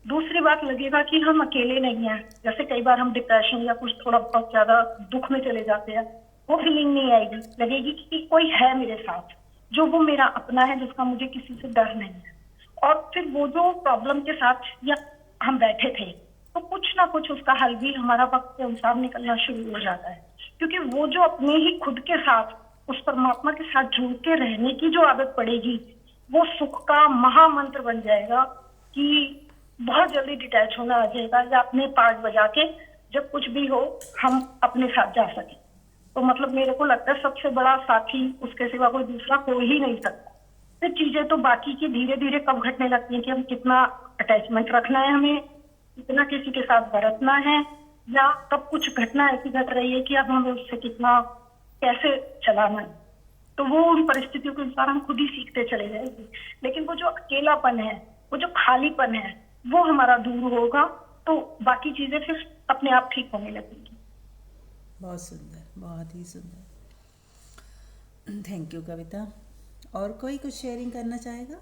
दूसरी बात लगेगा कि हम अकेले नहीं हैं। जैसे कई बार हम डिप्रेशन या कुछ थोड़ा बहुत ज्यादा दुख में चले जाते हैं, वो फीलिंग नहीं आएगी, लगेगी कि कोई है मेरे साथ जो वो मेरा अपना है, जिसका मुझे किसी से डर नहीं है। और फिर वो जो प्रॉब्लम के साथ या हम बैठे थे तो कुछ ना कुछ उसका हल भी हमारा वक्त के अनुसार निकलना शुरू हो जाता है, क्योंकि वो जो अपने ही खुद के साथ उस परमात्मा के साथ जुड़ के रहने की जो आदत पड़ेगी वो सुख का महामंत्र बन जाएगा कि बहुत जल्दी डिटैच होना आ जाएगा, या अपने पार्ट बजा के जब कुछ भी हो हम अपने साथ जा सके। तो मतलब मेरे को लगता है सबसे बड़ा साथी उसके सिवा कोई दूसरा हो ही नहीं सकता। फिर चीजें तो बाकी की धीरे धीरे कब घटने लगती हैं कि हम कितना अटैचमेंट रखना है, हमें कितना किसी के साथ बरतना है, या कब कुछ घटना ऐसी घट रही है कि अब हमें उससे कितना कैसे चलाना है। तो वो उन परिस्थितियों के अनुसार हम खुद ही सीखते चले जाएंगे। लेकिन वो जो अकेलापन है, वो जो खालीपन है, वो हमारा दूर होगा तो बाकी चीजें फिर अपने आप ठीक होने लगेंगी। बहुत सुंदर, बहुत ही सुंदर, थैंक यू कविता। और कोई कुछ शेयरिंग करना चाहेगा?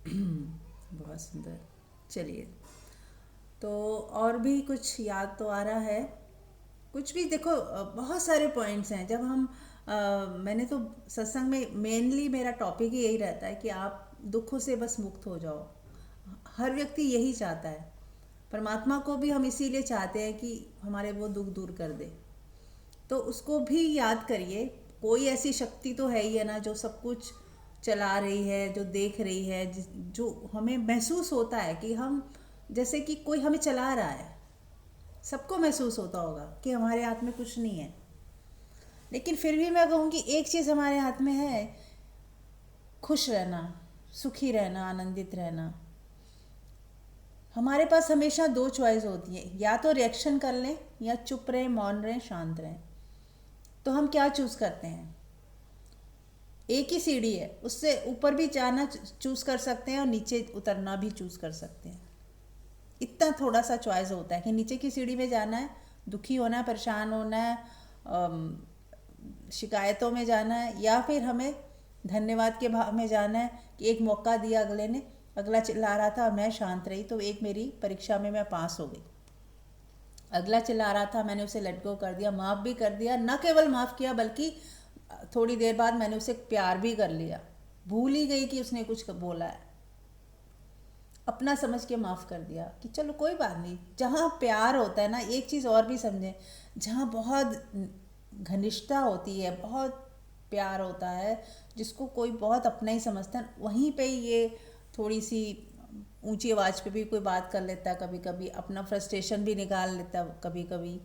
बहुत सुंदर। चलिए, तो और भी कुछ याद तो आ रहा है? कुछ भी देखो, बहुत सारे पॉइंट्स हैं। जब हम मैंने तो सत्संग में मेनली मेरा टॉपिक ही यही रहता है कि आप दुखों से बस मुक्त हो जाओ। हर व्यक्ति यही चाहता है। परमात्मा को भी हम इसीलिए चाहते हैं कि हमारे वो दुख दूर कर दे। तो उसको भी याद करिए। कोई ऐसी शक्ति तो है ही है ना, जो सब कुछ चला रही है, जो देख रही है, जो हमें महसूस होता है कि हम, जैसे कि कोई हमें चला रहा है। सबको महसूस होता होगा कि हमारे हाथ में कुछ नहीं है, लेकिन फिर भी मैं कहूँगी एक चीज़ हमारे हाथ में है, खुश रहना, सुखी रहना, आनंदित रहना। हमारे पास हमेशा दो चॉइस होती है, या तो रिएक्शन कर लें या चुप रहें, मौन रहें, शांत रहें। तो हम क्या चूज़ करते हैं? एक ही सीढ़ी है, उससे ऊपर भी जाना चूज़ कर सकते हैं और नीचे उतरना भी चूज़ कर सकते हैं। इतना थोड़ा सा चॉइस होता है कि नीचे की सीढ़ी में जाना है, दुखी होना है, परेशान होना है, शिकायतों में जाना है, या फिर हमें धन्यवाद के भाव में जाना है कि एक मौका दिया अगले ने, अगला चिल्ला रहा था और मैं शांत रही, तो एक मेरी परीक्षा में मैं पास हो गई। अगला चिल्ला रहा था, मैंने उसे लेट गो कर दिया, माफ़ भी कर दिया। न केवल माफ़ किया बल्कि थोड़ी देर बाद मैंने उसे प्यार भी कर लिया। भूल ही गई कि उसने कुछ बोला है, अपना समझ के माफ़ कर दिया कि चलो कोई बात नहीं। जहाँ प्यार होता है ना, एक चीज़ और भी समझें, जहाँ बहुत घनिष्ठता होती है, बहुत प्यार होता है, जिसको कोई बहुत अपना ही समझता है, वहीं पे ये थोड़ी सी ऊंची आवाज़ पे भी कोई बात कर लेता है, कभी कभी अपना फ्रस्ट्रेशन भी निकाल लेता है कभी कभी,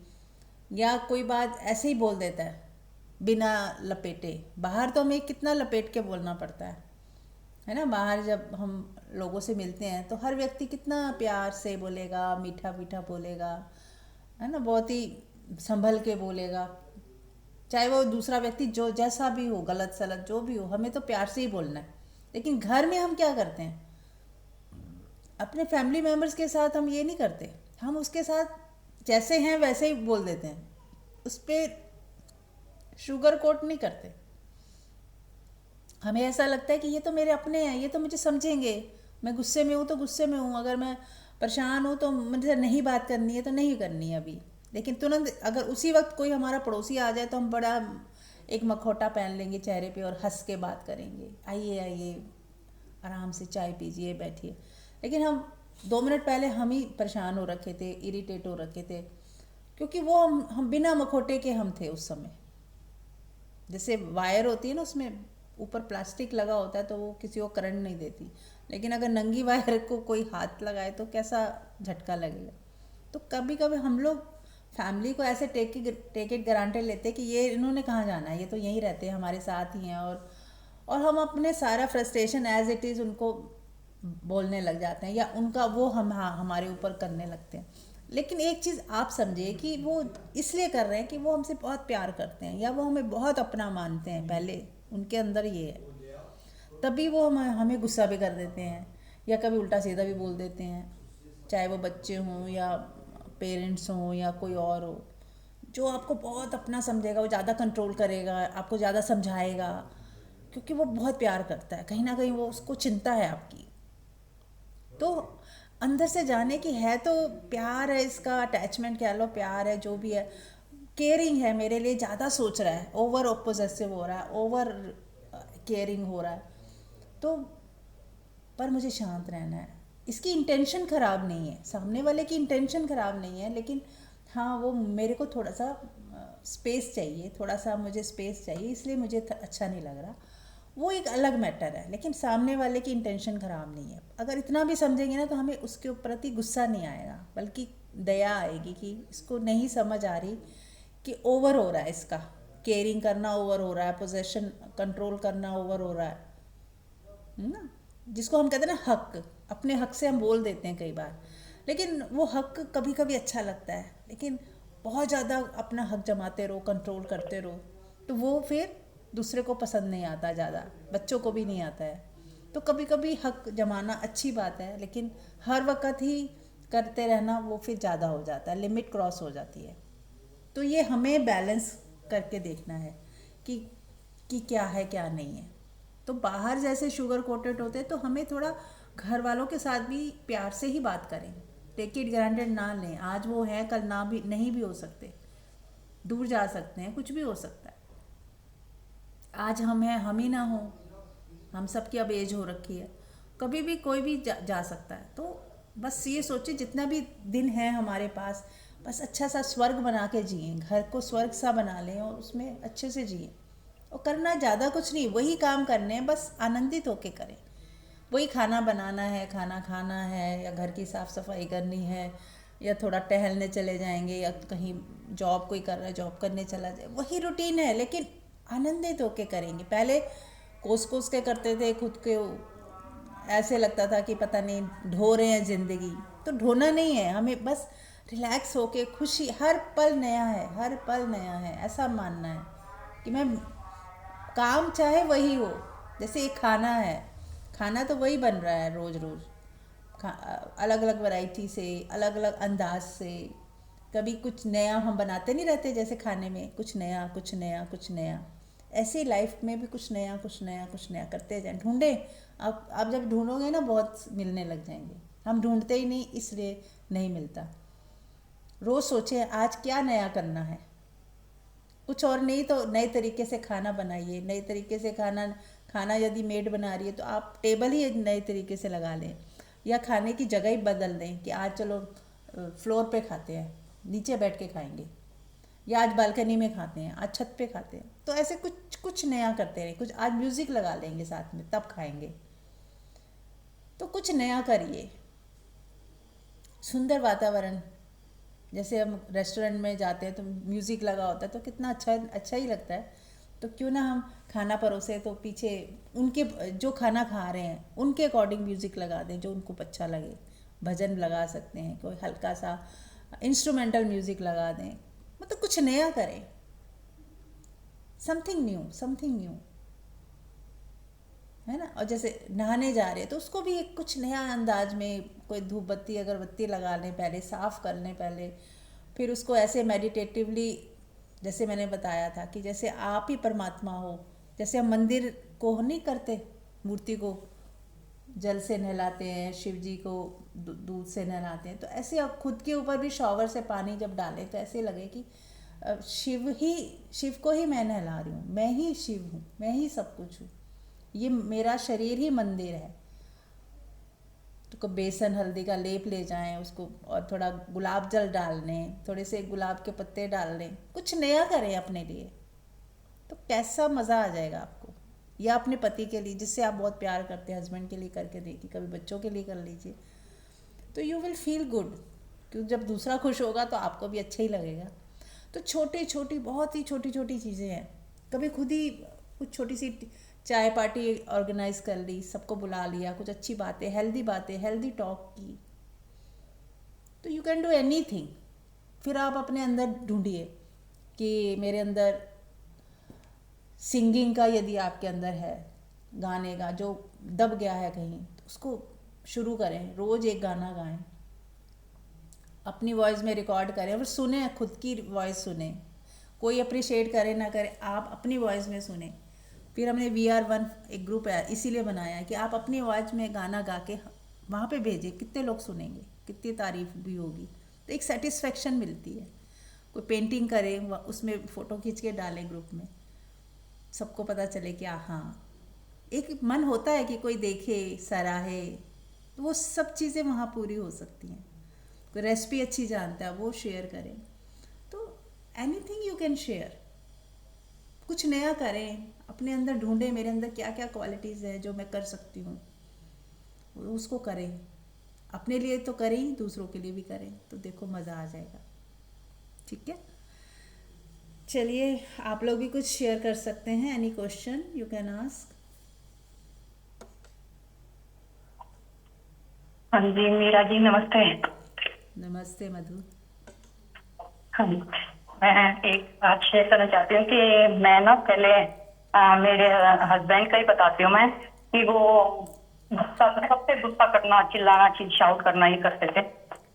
या कोई बात ऐसे ही बोल देता है बिना लपेटे। बाहर तो हमें कितना लपेट के बोलना पड़ता है ना। बाहर जब हम लोगों से मिलते हैं तो हर व्यक्ति कितना प्यार से बोलेगा, मीठा मीठा बोलेगा, है ना, बहुत ही संभल के बोलेगा। चाहे वो दूसरा व्यक्ति जो जैसा भी हो, गलत सलत जो भी हो, हमें तो प्यार से ही बोलना है। लेकिन घर में हम क्या करते हैं? अपने फैमिली मेम्बर्स के साथ हम ये नहीं करते। हम उसके साथ जैसे हैं वैसे ही बोल देते हैं, उस पर शुगर कोट नहीं करते। हमें ऐसा लगता है कि ये तो मेरे अपने हैं, ये तो मुझे समझेंगे। मैं गुस्से में हूँ तो गुस्से में हूँ, अगर मैं परेशान हूँ तो मुझे नहीं बात करनी है तो नहीं करनी है अभी। लेकिन तुरंत अगर उसी वक्त कोई हमारा पड़ोसी आ जाए तो हम बड़ा एक मखौटा पहन लेंगे चेहरे पे और हंस के बात करेंगे, आइए आइए आराम से चाय पीजिए, बैठिए। लेकिन हम 2 मिनट पहले हम ही परेशान हो रखे थे, इरिटेट हो रखे थे, क्योंकि वो हम बिना मखौटे के हम थे उस समय। जैसे वायर होती है ना, उसमें ऊपर प्लास्टिक लगा होता है तो वो किसी को करंट नहीं देती, लेकिन अगर नंगी वायर को कोई हाथ लगाए तो कैसा झटका लगेगा। तो कभी कभी हम लोग फैमिली को ऐसे टेक इट ग्रांटेड लेते कि ये इन्होंने कहाँ जाना है, ये तो यहीं रहते हैं, हमारे साथ ही हैं, और हम अपने सारा फ्रस्ट्रेशन एज इट इज़ उनको बोलने लग जाते हैं, या उनका वो हमारे ऊपर करने लगते हैं। लेकिन एक चीज़ आप समझिए कि वो इसलिए कर रहे हैं कि वो हमसे बहुत प्यार करते हैं, या वो हमें बहुत अपना मानते हैं, पहले उनके अंदर ये है, तभी वो हमें गुस्सा भी कर देते हैं, या कभी उल्टा सीधा भी बोल देते हैं। चाहे वो बच्चे हों या पेरेंट्स हों या कोई और हो, जो आपको बहुत अपना समझेगा, वो ज़्यादा कंट्रोल करेगा, आपको ज़्यादा समझाएगा, क्योंकि वो बहुत प्यार करता है। कहीं ना कहीं वो उसको चिंता है आपकी। तो अंदर से जाने की है तो प्यार है, इसका अटैचमेंट कह लो, प्यार है, जो भी है, केयरिंग है, मेरे लिए ज़्यादा सोच रहा है, ओवर पोजेसिव हो रहा है, ओवर केयरिंग हो रहा है, तो पर मुझे शांत रहना है। इसकी इंटेंशन ख़राब नहीं है, सामने वाले की इंटेंशन ख़राब नहीं है, लेकिन हाँ वो मेरे को थोड़ा सा स्पेस चाहिए, थोड़ा सा मुझे स्पेस चाहिए, इसलिए मुझे अच्छा नहीं लग रहा। वो एक अलग मैटर है, लेकिन सामने वाले की इंटेंशन ख़राब नहीं है। अगर इतना भी समझेंगे ना तो हमें उसके प्रति गुस्सा नहीं आएगा, बल्कि दया आएगी कि इसको नहीं समझ आ रही कि ओवर हो रहा है, इसका केयरिंग करना ओवर हो रहा है, पोजेशन कंट्रोल करना ओवर हो रहा है ना। जिसको हम कहते हैं ना हक, अपने हक से हम बोल देते हैं कई बार, लेकिन वो हक कभी कभी अच्छा लगता है, लेकिन बहुत ज़्यादा अपना हक जमाते रहो, कंट्रोल करते रहो, तो वो फिर दूसरे को पसंद नहीं आता, ज़्यादा बच्चों को भी नहीं आता है। तो कभी कभी हक जमाना अच्छी बात है, लेकिन हर वक्त ही करते रहना वो फिर ज़्यादा हो जाता है, लिमिट क्रॉस हो जाती है। तो ये हमें बैलेंस करके देखना है कि क्या है क्या नहीं है। तो बाहर जैसे शुगर कोटेड होते हैं तो हमें थोड़ा घर वालों के साथ भी प्यार से ही बात करें, टेक इट ग्रांटेड ना लें। आज वो है, कल ना भी नहीं भी हो सकते, दूर जा सकते हैं, कुछ भी हो सकता है। आज हम हैं, हम ही ना हो, हम सब की अब एज हो रखी है, कभी भी कोई भी जा सकता है। तो बस ये सोचिए जितना भी दिन है हमारे पास, बस अच्छा सा स्वर्ग बना के जिए, घर को स्वर्ग सा बना लें और उसमें अच्छे से जिए। और करना ज़्यादा कुछ नहीं, वही काम करने हैं, बस आनंदित होके करें। वही खाना बनाना है, खाना खाना है, या घर की साफ़ सफाई करनी है, या थोड़ा टहलने चले जाएंगे, या कहीं जॉब कोई कर रहा है जॉब करने चला जाए, वही रूटीन है, लेकिन आनंदित होके करेंगे। पहले कोस कोस के करते थे खुद के, ऐसे लगता था कि पता नहीं ढो रहे हैं ज़िंदगी। तो ढोना नहीं है, हमें बस रिलैक्स होके, खुशी, हर पल नया है, हर पल नया है, ऐसा मानना है कि मैं काम चाहे वही हो। जैसे एक खाना है, खाना तो वही बन रहा है रोज़ रोज़, अलग अलग वैरायटी से, अलग अलग अंदाज से। कभी कुछ नया हम बनाते नहीं रहते, जैसे खाने में कुछ नया कुछ नया कुछ नया, ऐसे ही लाइफ में भी कुछ नया कुछ नया कुछ नया करते जाएं। ढूंढें, आप जब ढूंढोगे ना बहुत मिलने लग जाएंगे। हम ढूंढते ही नहीं, इसलिए नहीं मिलता। रोज़ सोचें आज क्या नया करना है, कुछ और नहीं तो नए तरीके से खाना बनाइए। नए तरीके से खाना यदि मेड बना रही है तो आप टेबल ही नए तरीके से लगा लें, या खाने की जगह ही बदल दें कि आज चलो फ्लोर पे खाते हैं, नीचे बैठ के खाएंगे, या आज बालकनी में खाते हैं, आज छत पे खाते हैं। तो ऐसे कुछ कुछ नया करते रहें। कुछ आज म्यूज़िक लगा लेंगे साथ में, तब खाएंगे। तो कुछ नया करिए। सुंदर वातावरण, जैसे हम रेस्टोरेंट में जाते हैं तो म्यूज़िक लगा होता है तो कितना अच्छा ही लगता है। तो क्यों ना हम खाना परोसे तो पीछे उनके जो खाना खा रहे हैं उनके अकॉर्डिंग म्यूज़िक लगा दें, जो उनको अच्छा लगे। भजन लगा सकते हैं, कोई हल्का सा इंस्ट्रूमेंटल म्यूज़िक लगा दें, मतलब कुछ नया करें, समथिंग न्यू, है ना। और जैसे नहाने जा रहे हैं तो उसको भी एक कुछ नया अंदाज में, कोई धूप बत्ती अगरबत्ती लगा लें, पहले साफ़ कर लें पहले, फिर उसको ऐसे मेडिटेटिवली, जैसे मैंने बताया था कि जैसे आप ही परमात्मा हो। जैसे हम मंदिर को नहीं करते, मूर्ति को जल से नहलाते हैं, शिव जी को दूध से नहलाते हैं, तो ऐसे अब खुद के ऊपर भी शॉवर से पानी जब डालें तो ऐसे लगे कि शिव को ही मैं नहला रही हूँ, मैं ही शिव हूँ, मैं ही सब कुछ हूँ, ये मेरा शरीर ही मंदिर है। तो बेसन हल्दी का लेप ले जाएं उसको, और थोड़ा गुलाब जल डाल लें, थोड़े से गुलाब के पत्ते डाल लें, कुछ नया करें अपने लिए, तो कैसा मज़ा आ जाएगा आपको। या अपने पति के लिए, जिससे आप बहुत प्यार करते हैं, हस्बैंड के लिए करके देखिए, कभी बच्चों के लिए कर लीजिए, तो यू विल फील गुड। क्योंकि जब दूसरा खुश होगा तो आपको भी अच्छा ही लगेगा। तो छोटी छोटी, बहुत ही छोटी छोटी चीज़ें हैं। कभी खुद ही कुछ छोटी सी चाय पार्टी ऑर्गेनाइज कर ली, सबको बुला लिया, कुछ अच्छी बातें, हेल्दी टॉक की, तो यू कैन डू एनीथिंग। फिर आप अपने अंदर ढूंढिए कि मेरे अंदर सिंगिंग का, यदि आपके अंदर है, गाने का जो दब गया है कहीं, तो उसको शुरू करें। रोज़ एक गाना गाएं, अपनी वॉइस में रिकॉर्ड करें और सुने, खुद की वॉइस सुने। कोई अप्रिशिएट करे ना करे, आप अपनी वॉइस में सुने। फिर हमने VR1 एक ग्रुप है इसीलिए बनाया है कि आप अपनी आवाज़ में गाना गा के वहाँ पे भेजें, कितने लोग सुनेंगे, कितनी तारीफ भी होगी, तो एक सेटिस्फेक्शन मिलती है। कोई पेंटिंग करें, उसमें फ़ोटो खींच के डालें ग्रुप में, सबको पता चले कि हाँ, एक मन होता है कि कोई देखे, सराहे, तो वो सब चीज़ें वहाँ पूरी हो सकती हैं। कोई रेसिपी अच्छी जानता है वो शेयर करें, तो एनीथिंग यू कैन शेयर। कुछ नया करें, अपने अंदर ढूंढें मेरे अंदर क्या क्या क्वालिटीज़ है जो मैं कर सकती हूँ, उसको करें। अपने लिए तो करें ही, दूसरों के लिए भी करें, तो देखो मज़ा आ जाएगा। ठीक है, चलिए आप लोग भी कुछ शेयर कर सकते हैं। Any question you can ask. हाँ जी, मीरा जी नमस्ते। नमस्ते मधु। हाँ जी, मैं एक बात शेयर करना चाहती हूँ कि मैं ना पहले मेरे हस्बैंड का ही बताती हूँ मैं, कि वो सबसे गुस्सा करना, चिल्लाना, शाउट करना ही करते थे।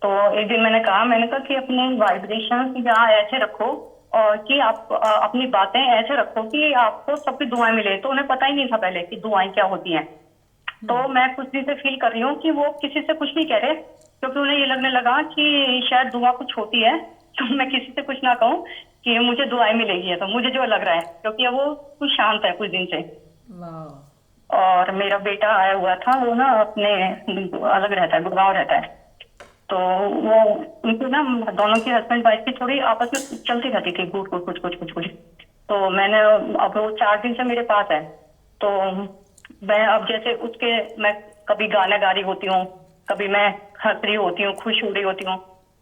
तो एक दिन मैंने कहा कि अपने वाइब्रेशन यहाँ ऐसे रखो, और कि आप अपनी बातें ऐसे रखो कि आपको सबकी दुआएं मिले। तो उन्हें पता ही नहीं था पहले कि दुआएं क्या होती हैं। तो मैं कुछ दिन से फील कर रही हूँ कि वो किसी से कुछ नहीं कह रहे, क्योंकि उन्हें ये लगने लगा कि शायद दुआ कुछ होती है, तो मैं किसी से कुछ ना कहूँ कि मुझे दुआएं मिलेगी, है तो मुझे जो लग रहा है, क्योंकि अब वो कुछ शांत है कुछ दिन से। वाह। और मेरा बेटा आया हुआ था, वो ना अपने अलग रहता है, गुड़गांव रहता है। तो वो उनकी ना दोनों की हस्बैंड वाइफ की थोड़ी आपस में चलती रहती थी, गुट कुछ कुछ कुछ कुछ कुछ। तो मैंने, अब वो 4 दिन से मेरे पास है, तो मैं अब जैसे उसके, मैं कभी गाना गा रही होती हूँ, कभी मैं हंस रही होती हूँ, खुश हो रही होती हूँ,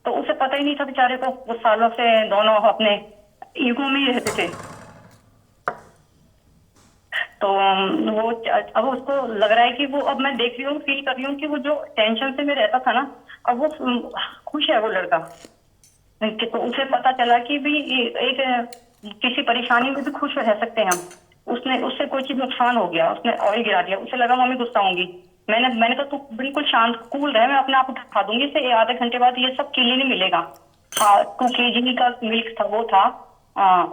तो उसे पता ही नहीं था बेचारे को, वो सालों से दोनों अपने ईगो में ही रहते थे। तो वो अब उसको लग रहा है कि वो, अब मैं देख रही हूँ, फील कर रही हूँ कि वो जो टेंशन से मैं रहता था ना, अब वो खुश है वो लड़का। तो उसे पता चला कि भी एक किसी परेशानी में भी खुश रह सकते हैं हम। उसने, उससे कोई चीज नुकसान हो गया, उसने ऑयल गिरा दिया, उसे लगा मम्मी गुस्सा होंगी। मैंने मैंने कहा तू बिल्कुल शांत कूल रहे, मैं अपने आप उठा दूंगी इसे, आधे घंटे बाद ये सब क्लीन नहीं मिलेगा। हाँ, 2 kg का मिल्क था, वो था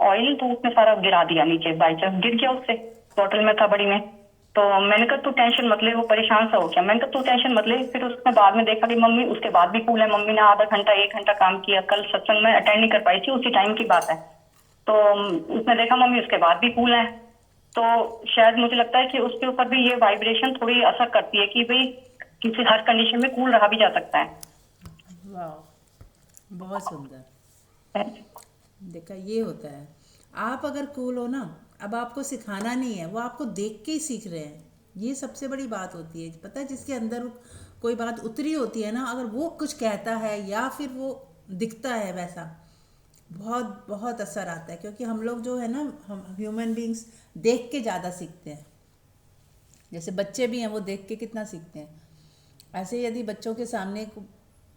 ऑयल, तो उसने सारा गिरा दिया नीचे, बाई चांस गिर गया उससे, बॉटल में था बड़ी में। तो मैंने कहा तू टेंशन मत ले, वो परेशान सा हो गया, मैंने कहा तू टेंशन मत ले। फिर उसने बाद में देखा कि मम्मी उसके बाद भी कूल है, मम्मी ने आधा घंटा 1 घंटा काम किया, कल सत्संग में अटेंड नहीं कर पाई थी, उसी टाइम की बात है। तो उसने देखा मम्मी उसके बाद भी कूल है। तो शायद मुझे लगता है कि उसके ऊपर भी ये वाइब्रेशन थोड़ी असर करती है कि भाई किसी हर कंडीशन में कूल रहा भी जा सकता वाह, बहुत सुंदर। है। देखा, ये होता है। आप अगर कूल हो ना, अब आपको सिखाना नहीं है, वो आपको देख के ही सीख रहे हैं। ये सबसे बड़ी बात होती है। पता है, जिसके अंदर कोई बात उतरी होती है ना, अगर वो कुछ कहता है या फिर वो दिखता है वैसा, बहुत बहुत असर आता है। क्योंकि हम लोग जो है ना, हम ह्यूमन बींग्स देख के ज़्यादा सीखते हैं। जैसे बच्चे भी हैं, वो देख के कितना सीखते हैं। ऐसे यदि बच्चों के सामने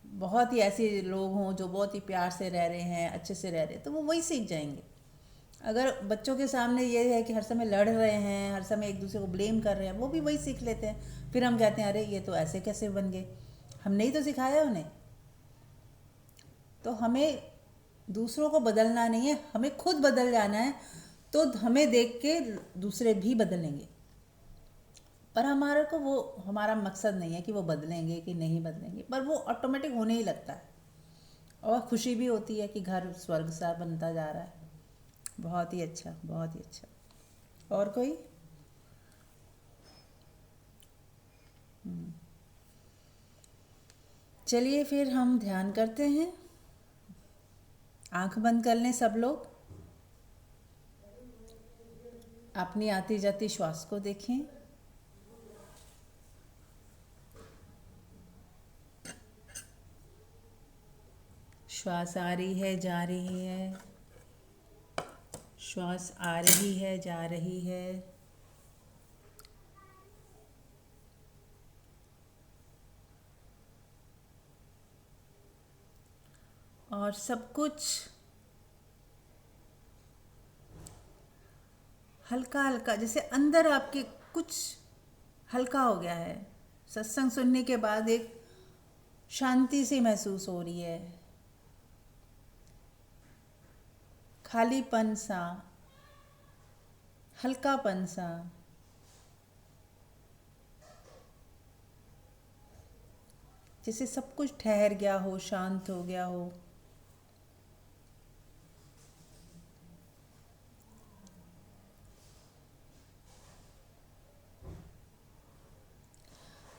बहुत ही ऐसे लोग हों जो बहुत ही प्यार से रह रहे हैं, अच्छे से रह रहे हैं, तो वो वही सीख जाएंगे। अगर बच्चों के सामने ये है कि हर समय लड़ रहे हैं, हर समय एक दूसरे को ब्लेम कर रहे हैं, वो भी वही सीख लेते हैं। फिर हम कहते हैं अरे ये तो ऐसे कैसे बन गए, हमने ही तो सिखाया उन्हें। तो हमें दूसरों को बदलना नहीं है, हमें खुद बदल जाना है। तो हमें देख के दूसरे भी बदलेंगे। पर हमारे को वो, हमारा मकसद नहीं है कि वो बदलेंगे कि नहीं बदलेंगे, पर वो ऑटोमेटिक होने ही लगता है। और खुशी भी होती है कि घर स्वर्ग सा बनता जा रहा है। बहुत ही अच्छा, बहुत ही अच्छा। और कोई? चलिए फिर हम ध्यान करते हैं। आंख बंद कर लें सब लोग। अपनी आती जाती श्वास को देखें। श्वास आ रही है, जा रही है, श्वास आ रही है, जा रही है। और सब कुछ हल्का हल्का, जैसे अंदर आपके कुछ हल्का हो गया है। सत्संग सुनने के बाद एक शांति सी महसूस हो रही है, खालीपन सा, हल्कापन सा। जैसे सब कुछ ठहर गया हो, शांत हो गया हो।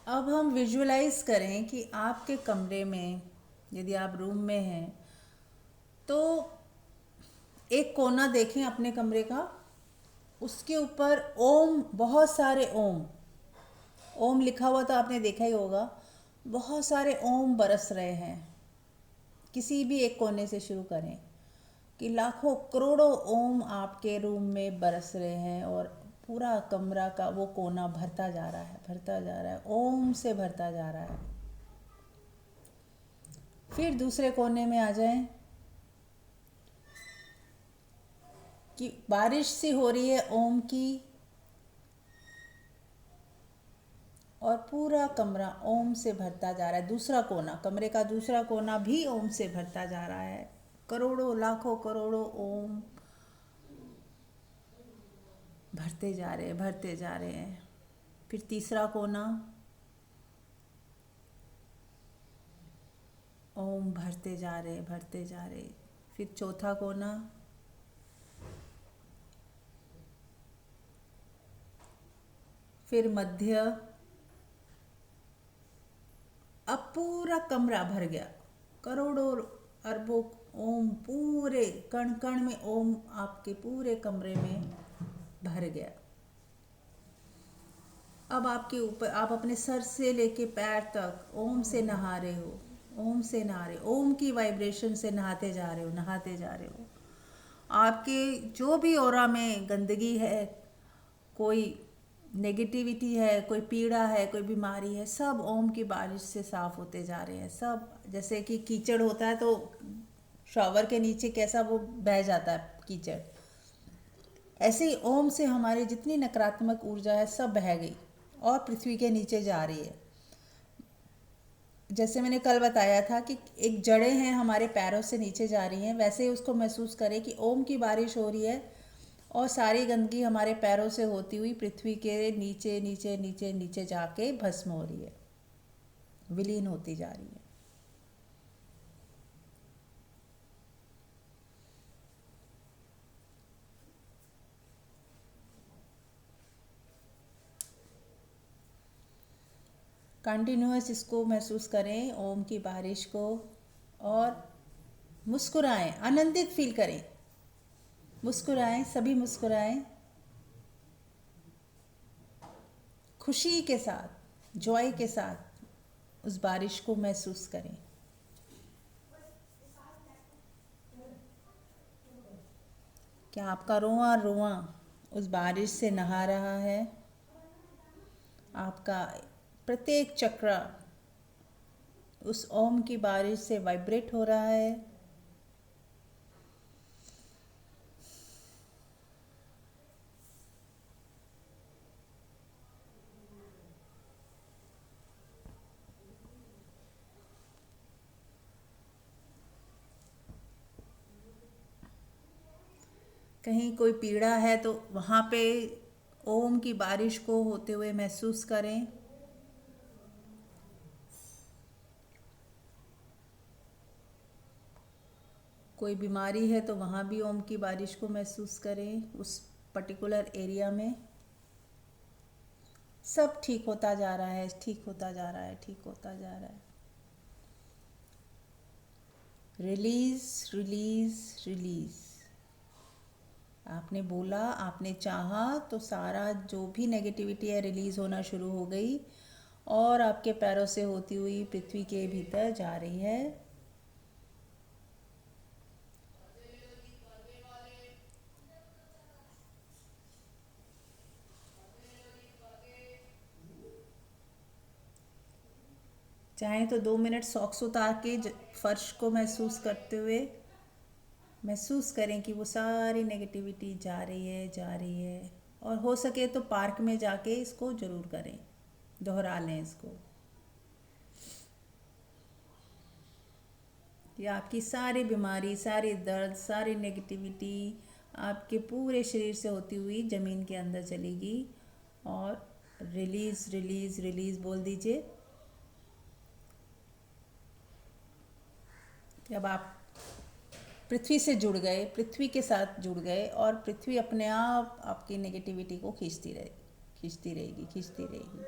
अब हम विजुअलाइज करें कि आपके कमरे में, यदि आप रूम में हैं, तो एक कोना देखें अपने कमरे का। उसके ऊपर ओम, बहुत सारे ओम, ओम लिखा हुआ तो आपने देखा ही होगा। बहुत सारे ओम बरस रहे हैं। किसी भी एक कोने से शुरू करें कि लाखों करोड़ों ओम आपके रूम में बरस रहे हैं, और पूरा कमरा का वो कोना भरता जा रहा है, भरता जा रहा है, ओम से भरता जा रहा है। फिर दूसरे कोने में आ जाएं कि बारिश सी हो रही है ओम की, और पूरा कमरा ओम से भरता जा रहा है। दूसरा कोना, कमरे का दूसरा कोना भी ओम से भरता जा रहा है। करोड़ों, लाखों, करोड़ों ओम भरते जा रहे हैं, भरते जा रहे हैं। फिर तीसरा कोना, ओम भरते जा रहे भरते जा रहे। फिर चौथा कोना, फिर मध्य। अब पूरा कमरा भर गया, करोड़ों अरबों ओम पूरे कण कण में ओम आपके पूरे कमरे में भर गया। अब आपके ऊपर, आप अपने सर से लेके पैर तक ओम से नहा रहे हो, ओम से नहा रहे हो, ओम की वाइब्रेशन से नहाते जा रहे हो, नहाते जा रहे हो। आपके जो भी ऑरा में गंदगी है, कोई नेगेटिविटी है, कोई पीड़ा है, कोई बीमारी है, सब ओम की बारिश से साफ होते जा रहे हैं। सब जैसे कि कीचड़ होता है तो शॉवर के नीचे कैसा वो बह जाता है कीचड़, ऐसे ही ओम से हमारी जितनी नकारात्मक ऊर्जा है सब बह गई और पृथ्वी के नीचे जा रही है। जैसे मैंने कल बताया था कि एक जड़ें हैं हमारे पैरों से नीचे जा रही हैं, वैसे ही उसको महसूस करें कि ओम की बारिश हो रही है और सारी गंदगी हमारे पैरों से होती हुई पृथ्वी के नीचे नीचे नीचे नीचे जाके भस्म हो रही है, विलीन होती जा रही है। कंटिन्यूअस इसको महसूस करें ओम की बारिश को, और मुस्कुराएं, आनंदित फील करें, मुस्कुराएं, सभी मुस्कुराएं, खुशी के साथ, जॉय के साथ उस बारिश को महसूस करें। क्या आपका रोआ रोआ उस बारिश से नहा रहा है? आपका प्रत्येक चक्र उस ओम की बारिश से वाइब्रेट हो रहा है। कहीं कोई पीड़ा है तो वहाँ पे ओम की बारिश को होते हुए महसूस करें। कोई बीमारी है तो वहाँ भी ओम की बारिश को महसूस करें, उस पर्टिकुलर एरिया में। सब ठीक होता जा रहा है, ठीक होता जा रहा है, ठीक होता जा रहा है। Release release release. आपने बोला, आपने चाहा तो सारा जो भी नेगेटिविटी है रिलीज होना शुरू हो गई और आपके पैरों से होती हुई पृथ्वी के भीतर जा रही है। चाहे तो 2 मिनट सॉक्स उतार के फर्श को महसूस करते हुए महसूस करें कि वो सारी नेगेटिविटी जा रही है, जा रही है। और हो सके तो पार्क में जाके इसको ज़रूर करें, दोहरा लें इसको। कि आपकी सारी बीमारी, सारी दर्द, सारी नेगेटिविटी आपके पूरे शरीर से होती हुई ज़मीन के अंदर चलेगी। और रिलीज़ रिलीज़ रिलीज़ बोल दीजिए। जब आप पृथ्वी से जुड़ गए, पृथ्वी के साथ जुड़ गए और पृथ्वी अपने आप आपकी नेगेटिविटी को खींचती रहेगी, खींचती रहेगी, खींचती रहेगी।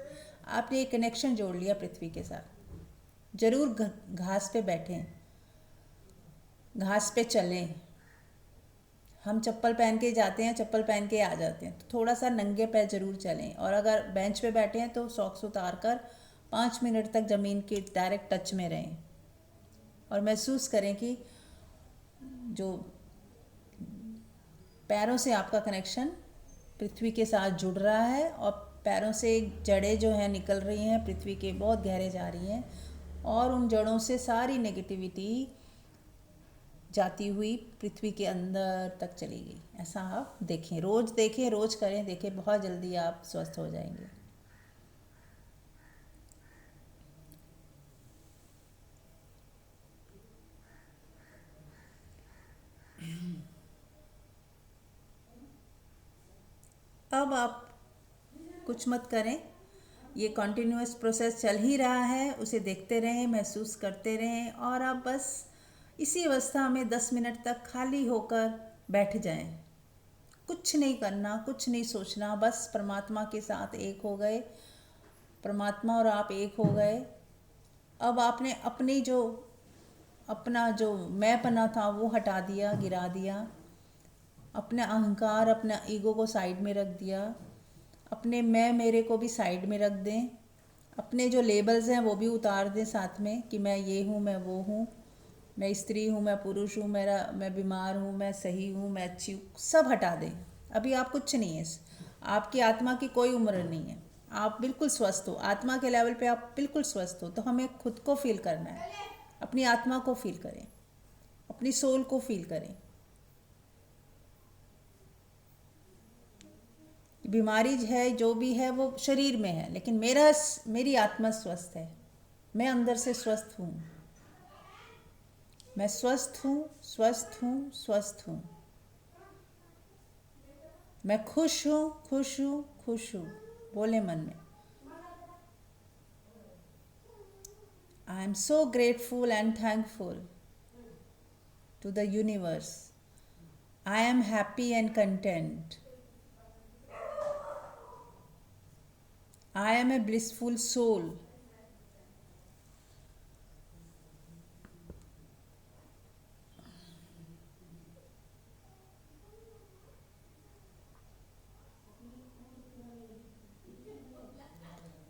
आपने एक कनेक्शन जोड़ लिया पृथ्वी के साथ। ज़रूर घास पे बैठें, घास पे चलें। हम चप्पल पहन के जाते हैं, चप्पल पहन के आ जाते हैं, तो थोड़ा सा नंगे पैर ज़रूर चलें। और अगर बेंच पे बैठे हैं तो सॉक्स उतार कर 5 मिनट तक ज़मीन के डायरेक्ट टच में रहें और महसूस करें कि जो पैरों से आपका कनेक्शन पृथ्वी के साथ जुड़ रहा है और पैरों से जड़ें जो हैं निकल रही हैं, पृथ्वी के बहुत गहरे जा रही हैं और उन जड़ों से सारी नेगेटिविटी जाती हुई पृथ्वी के अंदर तक चलेगी। ऐसा आप देखें, रोज़ करें, देखें, बहुत जल्दी आप स्वस्थ हो जाएंगे। अब आप कुछ मत करें, ये कॉन्टिन्यूअस प्रोसेस चल ही रहा है, उसे देखते रहें, महसूस करते रहें और आप बस इसी अवस्था में 10 मिनट तक खाली होकर बैठ जाएं। कुछ नहीं करना, कुछ नहीं सोचना, बस परमात्मा के साथ एक हो गए, परमात्मा और आप एक हो गए। अब आपने अपना जो मैंपना था वो हटा दिया, गिरा दिया, अपना अहंकार, अपना ईगो को साइड में रख दिया, अपने मैं मेरे को भी साइड में रख दें, अपने जो लेबल्स हैं वो भी उतार दें साथ में कि मैं ये हूँ, मैं वो हूँ, मैं स्त्री हूँ, मैं पुरुष हूँ, मैं बीमार हूँ, मैं सही हूँ, मैं अच्छी हूँ, सब हटा दें। अभी आप कुछ नहीं है, आपकी आत्मा की कोई उम्र नहीं है, आप बिल्कुल स्वस्थ हो, आत्मा के लेवल पे आप बिल्कुल स्वस्थ हो। तो हमें खुद को फील करना है, अपनी आत्मा को फील करें, अपनी सोल को फील करें। बीमारी है जो भी है वो शरीर में है, लेकिन मेरी आत्मा स्वस्थ है, मैं अंदर से स्वस्थ हूँ, मैं स्वस्थ हूँ, स्वस्थ हूँ, स्वस्थ हूँ, मैं खुश हूँ, खुश हूँ, खुश हूँ। बोले मन में, I am so grateful and thankful to the universe, I am happy and content, I am a blissful soul,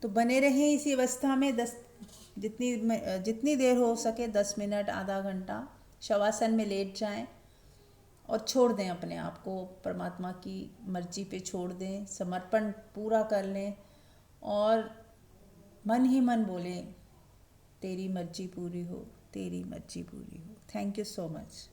तो बने रहें इसी अवस्था में जितनी देर हो सके, 10 मिनट, आधा घंटा शवासन में लेट जाएं और छोड़ दें अपने आप को, परमात्मा की मर्जी पे छोड़ दें, समर्पण पूरा कर लें और मन ही मन बोलें, तेरी मर्जी पूरी हो, तेरी मर्जी पूरी हो। Thank you so much.